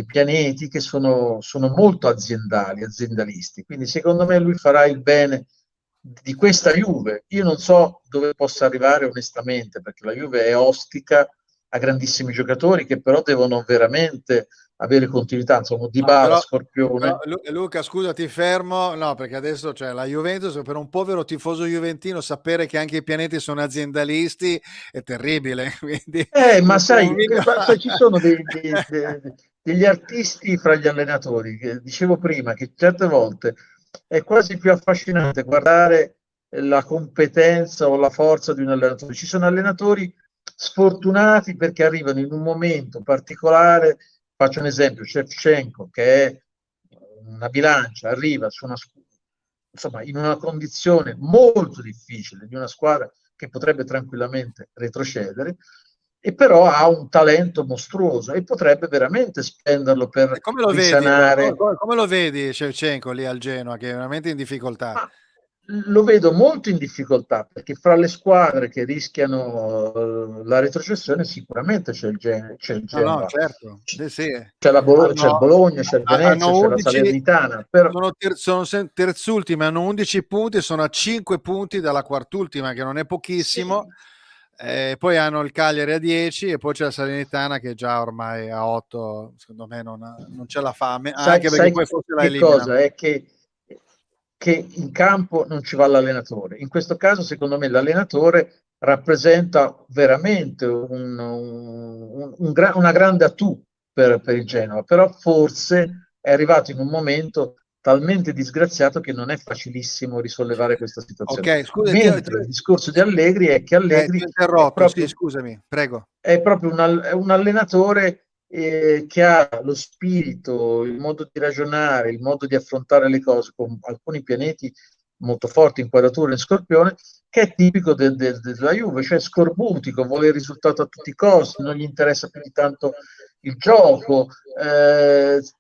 Speaker 2: pianeti che sono molto aziendali, aziendalisti. Quindi secondo me lui farà il bene di questa Juve. Io non so dove possa arrivare onestamente, perché la Juve è ostica, ha grandissimi giocatori che però devono veramente avere continuità, insomma,
Speaker 1: No,
Speaker 2: Dybala,
Speaker 1: però
Speaker 2: Scorpione.
Speaker 1: Luca, scusa, ti fermo. No, perché adesso c'è la Juventus, per un povero tifoso juventino sapere che anche i pianeti sono aziendalisti è terribile. Quindi
Speaker 2: Ma
Speaker 1: io
Speaker 2: sai,
Speaker 1: convivo.
Speaker 2: sai, ci sono degli artisti fra gli allenatori, che dicevo prima, che certe volte è quasi più affascinante guardare la competenza o la forza di un allenatore. Ci sono allenatori sfortunati perché arrivano in un momento particolare. Faccio un esempio: Shevchenko, che è una bilancia, arriva su insomma, in una condizione molto difficile di una squadra che potrebbe tranquillamente retrocedere, e però ha un talento mostruoso e potrebbe veramente spenderlo
Speaker 1: E
Speaker 2: per
Speaker 1: come lo vedi allora?
Speaker 2: risanare.
Speaker 1: Come lo vedi Shevchenko lì al Genoa, che è veramente in difficoltà?
Speaker 2: Ma lo vedo molto in difficoltà, perché fra le squadre che rischiano la retrocessione sicuramente c'è il
Speaker 1: No, no,
Speaker 2: Genoa,
Speaker 1: certo. Sì, sì.
Speaker 2: c'è il
Speaker 1: Hanno,
Speaker 2: Bologna, c'è il Venezia,
Speaker 1: hanno
Speaker 2: c'è la
Speaker 1: 11,
Speaker 2: Salernitana, però
Speaker 1: sono terzultimi, hanno 11 punti, sono a 5 punti dalla quartultima, che non è pochissimo.
Speaker 2: sì,
Speaker 1: Poi hanno il Cagliari a 10 e poi c'è la Salernitana che già ormai a 8, secondo me non c'è la fame,
Speaker 2: sai,
Speaker 1: anche perché
Speaker 2: sai
Speaker 1: poi forse la
Speaker 2: che
Speaker 1: eliminano.
Speaker 2: cosa è? Che in campo non ci va l'allenatore. In questo caso, secondo me, l'allenatore rappresenta veramente una grande attu per il Genoa, però forse è arrivato in un momento talmente disgraziato che non è facilissimo risollevare questa situazione.
Speaker 1: Ok, scusa,
Speaker 2: Mentre il discorso di Allegri è che
Speaker 1: ti
Speaker 2: Allegri
Speaker 1: ho interrotto, sì, scusami, prego.
Speaker 2: è proprio è un allenatore che ha lo spirito, il modo di ragionare, il modo di affrontare le cose con alcuni pianeti molto forti, inquadrature in Scorpione, che è tipico della Juve, cioè scorbutico, vuole il risultato a tutti i costi, non gli interessa più di tanto il gioco,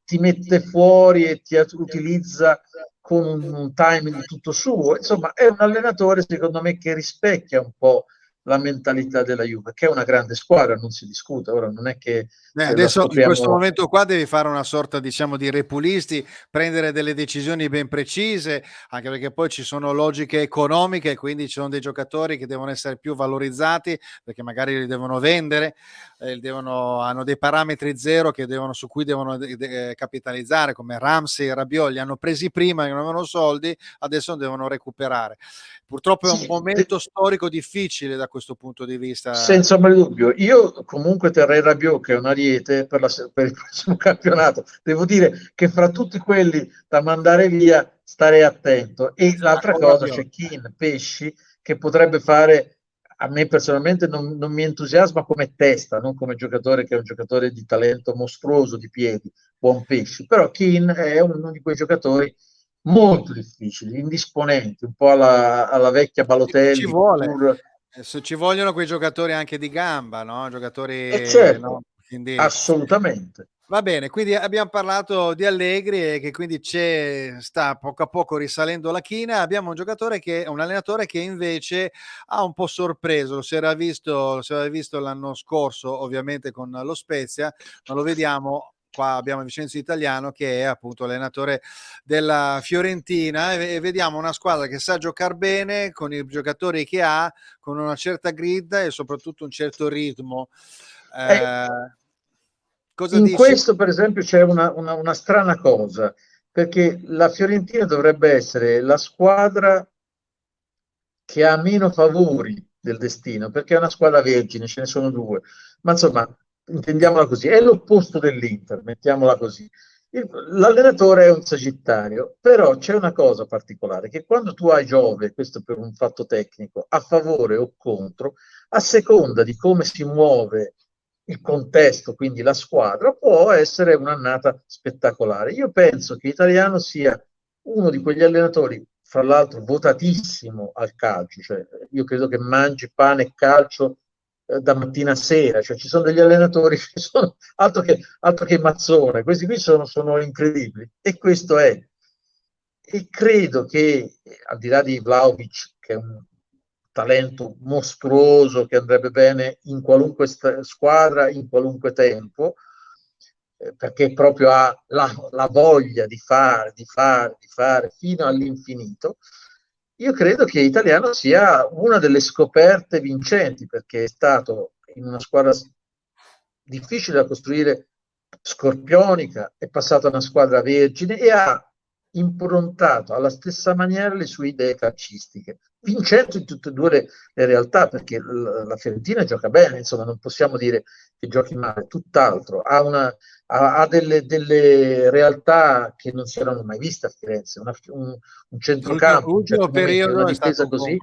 Speaker 2: ti mette fuori e ti utilizza con un timing tutto suo. Insomma, è un allenatore, secondo me, che rispecchia un po' la mentalità della Juve, che è una grande squadra, non si discute. Ora non è che la
Speaker 1: Adesso in questo
Speaker 2: scopriamo.
Speaker 1: momento qua devi fare una sorta, diciamo, di repulisti, prendere delle decisioni ben precise, anche perché poi ci sono logiche economiche, quindi ci sono dei giocatori che devono essere più valorizzati perché magari li devono vendere, hanno dei parametri zero su cui devono capitalizzare, come Ramsey e Rabiot, li hanno presi prima che non avevano soldi, adesso devono recuperare. Purtroppo è un
Speaker 2: Sì,
Speaker 1: momento storico difficile da questo punto di vista.
Speaker 2: senza ombra di dubbio. Io comunque terrei Rabiot, che è un ariete per il prossimo campionato. Devo dire che fra tutti quelli da mandare via starei attento. E
Speaker 1: Ma
Speaker 2: l'altra
Speaker 1: con
Speaker 2: cosa,
Speaker 1: Rabiot.
Speaker 2: c'è Keane, Pesci, che potrebbe fare, a me personalmente non mi entusiasma come testa, non come giocatore, che è un giocatore di talento mostruoso di piedi, buon Pesci. Però Keane è uno di quei giocatori molto difficili, indisponenti, un po' alla vecchia
Speaker 1: E ci
Speaker 2: Balotelli,
Speaker 1: vuole.
Speaker 2: pur.
Speaker 1: Ci vogliono quei giocatori anche di gamba, no?
Speaker 2: E
Speaker 1: Giocatori, no?
Speaker 2: certo,
Speaker 1: Quindi
Speaker 2: assolutamente.
Speaker 1: va bene, quindi abbiamo parlato di Allegri e che quindi sta poco a poco risalendo la china. Abbiamo un giocatore un allenatore che invece ha un po' sorpreso, lo si era visto l'anno scorso, ovviamente con lo Spezia, ma lo vediamo. Qua abbiamo Vincenzo Italiano che è appunto allenatore della Fiorentina e vediamo una squadra che sa giocare bene con i giocatori che ha, con una certa grinta e soprattutto un certo ritmo.
Speaker 2: E
Speaker 1: Eh, cosa
Speaker 2: in
Speaker 1: dici?
Speaker 2: questo, per esempio, c'è una strana cosa, perché la Fiorentina dovrebbe essere la squadra che ha meno favori del destino, perché è una squadra vergine, ce ne sono due, ma insomma, intendiamola così, è l'opposto dell'Inter, mettiamola così. L'allenatore è un Sagittario, però c'è una cosa particolare, che quando tu hai Giove, questo per un fatto tecnico, a favore o contro, a seconda di come si muove il contesto, quindi la squadra, può essere un'annata spettacolare. Io penso che Italiano sia uno di quegli allenatori, fra l'altro votatissimo al calcio, cioè io credo che mangi pane e calcio da mattina a sera, cioè ci sono degli allenatori che sono altro che Mazzone, questi qui sono incredibili e questo è. E credo che al di là di Vlahovic, che è un talento mostruoso che andrebbe bene in qualunque squadra, in qualunque tempo, perché proprio ha la voglia di fare, di fare, di fare fino all'infinito. Io credo che Italiano sia una delle scoperte vincenti, perché è stato in una squadra difficile da costruire, scorpionica, è passato a una squadra vergine e ha improntato alla stessa maniera le sue idee calcistiche, vincendo in tutte e due le realtà, perché la Fiorentina gioca bene, insomma, non possiamo dire che giochi male, tutt'altro, ha delle realtà che non si erano mai viste a Firenze, un centrocampo, in
Speaker 1: L'ultimo
Speaker 2: certi momenti, una
Speaker 1: periodo
Speaker 2: difesa così.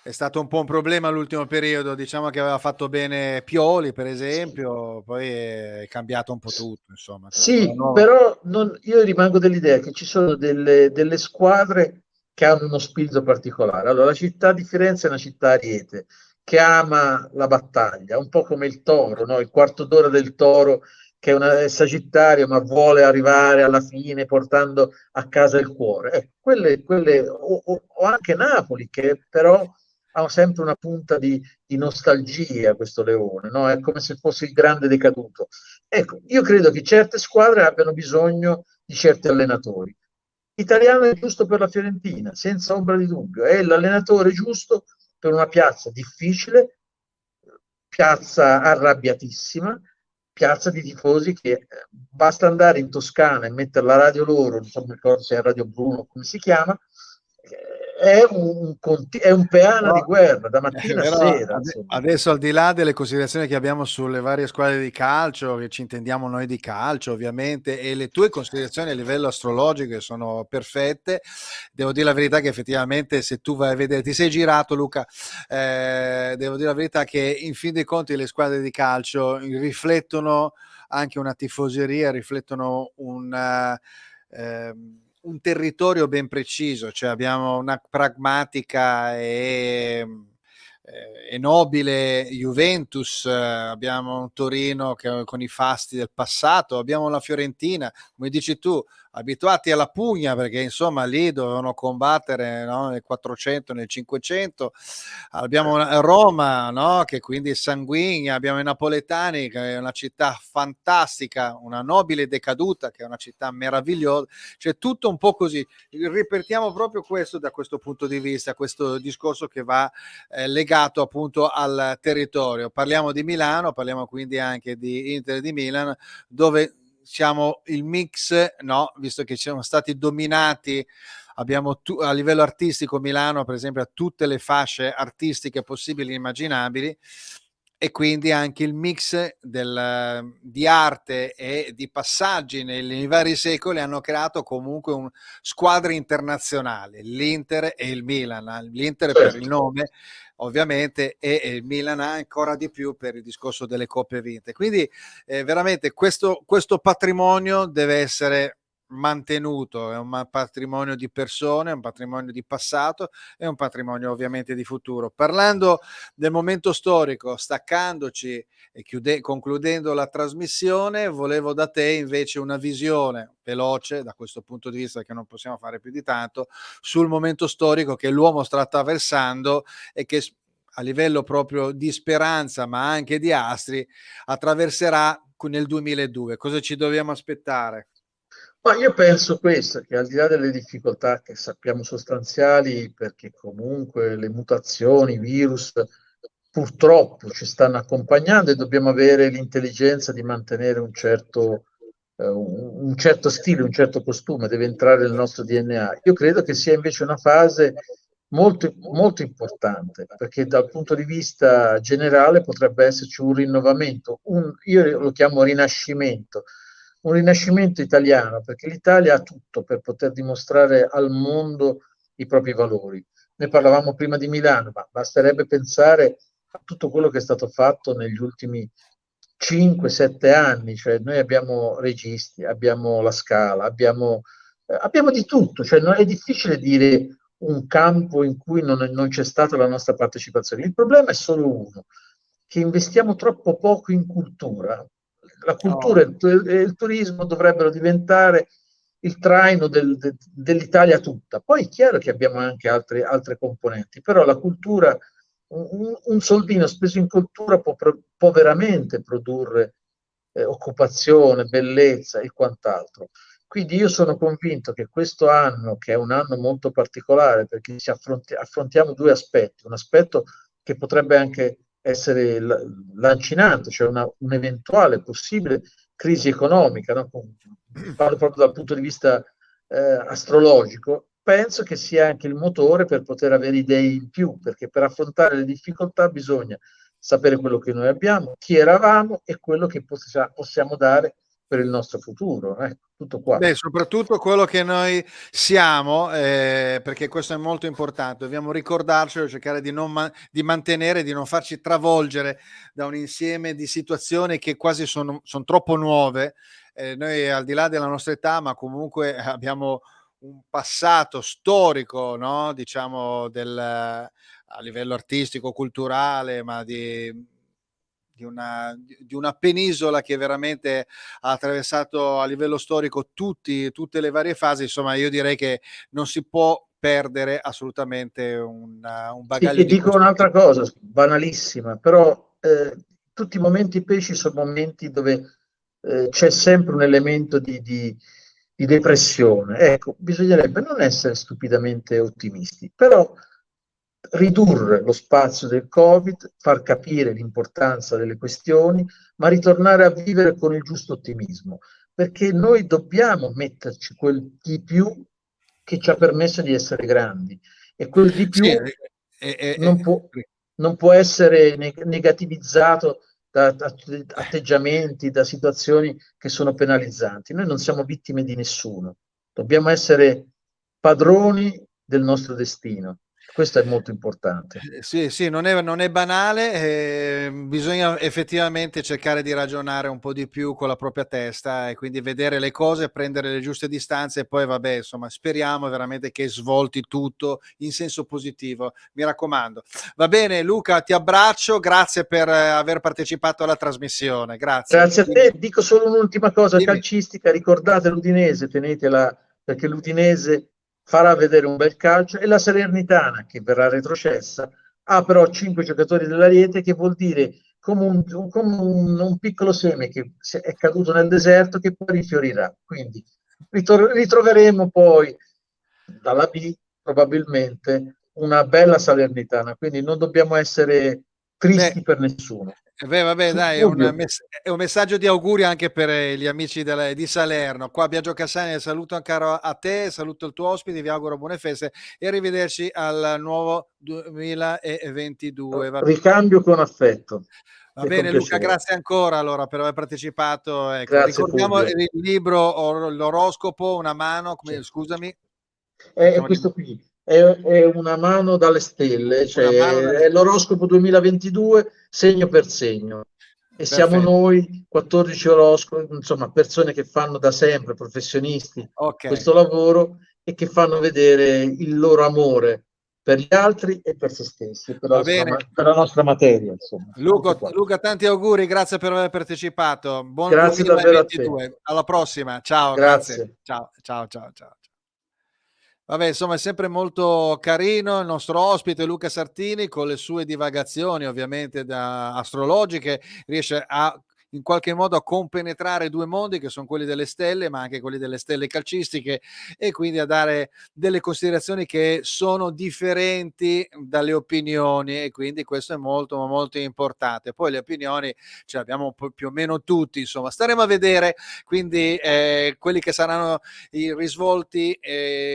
Speaker 1: è stato un po' un problema l'ultimo periodo, diciamo che aveva fatto bene Pioli, per
Speaker 2: Sì,
Speaker 1: esempio, poi è cambiato un po' tutto, insomma, con la
Speaker 2: sì,
Speaker 1: nuova...
Speaker 2: però io rimango dell'idea che ci sono delle squadre che hanno uno spirito particolare. Allora, la città di Firenze è una città ariete, che ama la battaglia, un po' come il Toro, no? Il quarto d'ora del Toro, che è sagittario, ma vuole arrivare alla fine portando a casa il cuore. O anche Napoli, che però ha sempre una punta di nostalgia, questo leone, no? È come se fosse il grande decaduto. Ecco, io credo che certe squadre abbiano bisogno di certi allenatori. Italiano è giusto per la Fiorentina, senza ombra di dubbio, è l'allenatore giusto per una piazza difficile, piazza arrabbiatissima, piazza di tifosi che basta andare in Toscana e mettere la radio loro, non so, mi ricordo se è Radio Bruno, come si chiama, è un peana di
Speaker 1: Però,
Speaker 2: guerra da mattina a
Speaker 1: però
Speaker 2: sera, insomma.
Speaker 1: adesso al di là delle considerazioni che abbiamo sulle varie squadre di calcio, che ci intendiamo noi di calcio ovviamente, e le tue considerazioni a livello astrologico sono perfette, devo dire la verità che effettivamente se tu vai a vedere, ti sei girato Luca, devo dire la verità che in fin dei conti le squadre di calcio riflettono anche una tifoseria, riflettono un territorio ben preciso, cioè abbiamo una pragmatica e nobile Juventus, abbiamo un Torino che, con i fasti del passato, abbiamo la Fiorentina, come dici tu, abituati alla pugna perché insomma lì dovevano combattere, no? Nel 400, nel 500, abbiamo Roma, no? Che quindi è sanguigna, abbiamo i napoletani che è una città fantastica, una nobile decaduta che è una città meravigliosa, cioè tutto un po' così, ripetiamo proprio questo da questo punto di vista, questo discorso che va legato appunto al territorio. Parliamo di Milano, parliamo quindi anche di Inter e di Milan, dove siamo il mix, no? Visto che siamo stati dominati, abbiamo a livello artistico Milano, per esempio, ha tutte le fasce artistiche possibili e immaginabili, e quindi anche il mix di arte e di passaggi nei vari secoli hanno creato comunque squadre internazionali, l'Inter e il Milan. L'Inter per il
Speaker 2: Certo.
Speaker 1: nome ovviamente e il Milan ancora di più per il discorso delle coppe vinte. Quindi veramente questo patrimonio deve essere mantenuto, è un patrimonio di persone, è un patrimonio di passato, è un patrimonio ovviamente di futuro. Parlando del momento storico, staccandoci e concludendo la trasmissione, volevo da te invece una visione veloce, da questo punto di vista che non possiamo fare più di tanto, sul momento storico che l'uomo sta attraversando e che a livello proprio di speranza, ma anche di astri, attraverserà nel 2002. Cosa ci dobbiamo aspettare?
Speaker 2: Ma io penso questo, che al di là delle difficoltà che sappiamo sostanziali, perché comunque le mutazioni, i virus, purtroppo ci stanno accompagnando e dobbiamo avere l'intelligenza di mantenere un certo stile, un certo costume, deve entrare nel nostro DNA. Io credo che sia invece una fase molto, molto importante, perché dal punto di vista generale potrebbe esserci un rinnovamento, io lo chiamo rinascimento un rinascimento italiano, perché l'Italia ha tutto per poter dimostrare al mondo i propri valori. Noi parlavamo prima di Milano, ma basterebbe pensare a tutto quello che è stato fatto negli ultimi 5-7 anni, cioè noi abbiamo registi, abbiamo la Scala, abbiamo di tutto, cioè è difficile dire un campo in cui non c'è stata la nostra partecipazione. Il problema è solo uno, che investiamo troppo poco in cultura. La cultura
Speaker 1: Oh.
Speaker 2: e il turismo dovrebbero diventare il traino dell'Italia tutta. Poi è chiaro che abbiamo anche altre componenti, però la cultura, un soldino speso in cultura può veramente produrre occupazione, bellezza e quant'altro. Quindi io sono convinto che questo anno, che è un anno molto particolare, perché affrontiamo due aspetti, un aspetto che potrebbe anche essere lancinante, cioè un'eventuale possibile crisi economica, no? Parlo proprio dal punto di vista astrologico, penso che sia anche il motore per poter avere idee in più, perché per affrontare le difficoltà bisogna sapere quello che noi abbiamo, chi eravamo e quello che possiamo dare per il nostro futuro. Tutto qua.
Speaker 1: Beh, soprattutto quello che noi siamo, perché questo è molto importante, dobbiamo ricordarcelo, cercare di, di mantenere, di non farci travolgere da un insieme di situazioni che quasi sono troppo nuove. Noi al di là della nostra età, ma comunque abbiamo un passato storico, no? Diciamo a livello artistico, culturale, ma di una penisola che veramente ha attraversato a livello storico tutte le varie fasi. Insomma, io direi che non si può perdere assolutamente un
Speaker 2: Sì,
Speaker 1: bagaglio
Speaker 2: e
Speaker 1: di
Speaker 2: dico
Speaker 1: questo
Speaker 2: un'altra
Speaker 1: tipo.
Speaker 2: cosa, banalissima, però tutti i momenti pesci sono momenti dove c'è sempre un elemento di depressione. Ecco, bisognerebbe non essere stupidamente ottimisti, però ridurre lo spazio del Covid, far capire l'importanza delle questioni, ma ritornare a vivere con il giusto ottimismo, perché noi dobbiamo metterci quel di più che ci ha permesso di essere grandi e quel di
Speaker 1: Sì,
Speaker 2: più non può, non può essere negativizzato da atteggiamenti, da situazioni che sono penalizzanti. Noi non siamo vittime di nessuno, dobbiamo essere padroni del nostro destino. Questo è molto importante.
Speaker 1: Sì, sì, non è banale, bisogna effettivamente cercare di ragionare un po' di più con la propria testa e quindi vedere le cose, prendere le giuste distanze e poi vabbè, insomma, speriamo veramente che svolti tutto in senso positivo, mi raccomando. Va bene, Luca, ti abbraccio, grazie per aver partecipato alla trasmissione, grazie.
Speaker 2: Grazie a te. Dico solo un'ultima cosa
Speaker 1: Dimmi.
Speaker 2: calcistica, ricordate l'Udinese, tenetela perché l'Udinese farà vedere un bel calcio e la Salernitana, che verrà retrocessa, ha però 5 giocatori dell'Ariete, che vuol dire come un piccolo seme che è caduto nel deserto che poi rifiorirà. Quindi ritroveremo poi dalla B probabilmente una bella Salernitana, quindi non dobbiamo essere
Speaker 1: Beh,
Speaker 2: tristi per nessuno.
Speaker 1: beh, vabbè, dai,
Speaker 2: Fulvio,
Speaker 1: è un messaggio di auguri anche per gli amici di Salerno. Qua Biagio Cassani, saluto caro a te, saluto il tuo ospite, vi auguro buone feste e arrivederci al nuovo 2022.
Speaker 2: ricambio con affetto
Speaker 1: Va
Speaker 2: e con
Speaker 1: bene Luca,
Speaker 2: piacere.
Speaker 1: grazie ancora allora per aver partecipato. Ecco,
Speaker 2: Grazie
Speaker 1: ricordiamo
Speaker 2: Fulvio.
Speaker 1: il libro L'oroscopo, una mano,
Speaker 2: Cioè,
Speaker 1: scusami,
Speaker 2: è questo qui, è una mano dalle stelle,
Speaker 1: una mano
Speaker 2: cioè
Speaker 1: dalle...
Speaker 2: è l'oroscopo 2022 segno per segno. E siamo
Speaker 1: Perfetto,
Speaker 2: noi, 14 oroscopi, insomma, persone che fanno da sempre, professionisti,
Speaker 1: ok.
Speaker 2: questo lavoro e che fanno vedere il loro amore per gli altri e per se stessi,
Speaker 1: Va bene.
Speaker 2: per la nostra materia, insomma. Tutto qua.
Speaker 1: Luca, tanti auguri, grazie per aver partecipato. Buon
Speaker 2: Grazie davvero a te.
Speaker 1: 2022. Alla prossima. Ciao, grazie.
Speaker 2: Grazie.
Speaker 1: Ciao, ciao, ciao, ciao. Vabbè, insomma, è sempre molto carino il nostro ospite Luca Sartini con le sue divagazioni, ovviamente da astrologiche, riesce a in qualche modo a compenetrare due mondi che sono quelli delle stelle, ma anche quelli delle stelle calcistiche e quindi a dare delle considerazioni che sono differenti dalle opinioni e quindi questo è molto molto importante. Poi le opinioni ce le abbiamo più o meno tutti, insomma, staremo a vedere quindi quelli che saranno i risvolti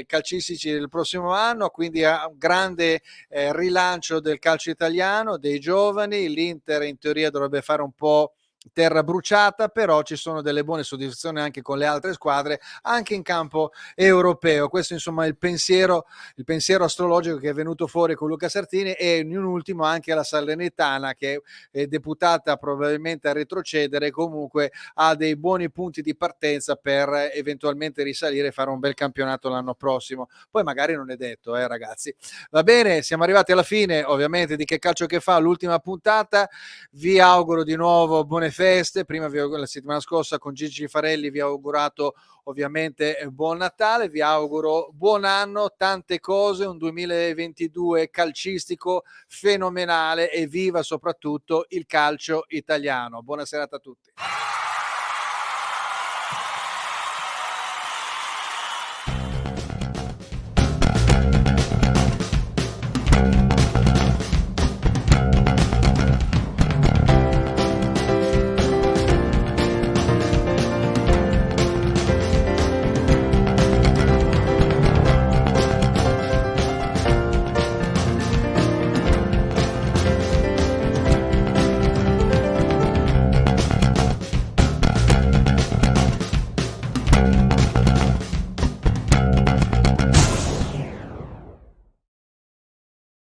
Speaker 1: calcistici del prossimo anno, quindi a un grande rilancio del calcio italiano, dei giovani, l'Inter in teoria dovrebbe fare un po' terra bruciata, però ci sono delle buone soddisfazioni anche con le altre squadre, anche in campo europeo. Questo insomma è il pensiero astrologico che è venuto fuori con Luca Sartini, e in ultimo anche la Salernitana, che è deputata probabilmente a retrocedere, comunque ha dei buoni punti di partenza per eventualmente risalire e fare un bel campionato l'anno prossimo. Poi magari non è detto, ragazzi. Va bene, siamo arrivati alla fine ovviamente di Che Calcio Che Fa, l'ultima puntata. Vi auguro di nuovo buone feste. Prima la settimana scorsa con Gigi Farelli vi ho augurato ovviamente buon Natale, vi auguro buon anno, tante cose, un 2022 calcistico fenomenale, e viva soprattutto il calcio italiano. Buona serata a tutti.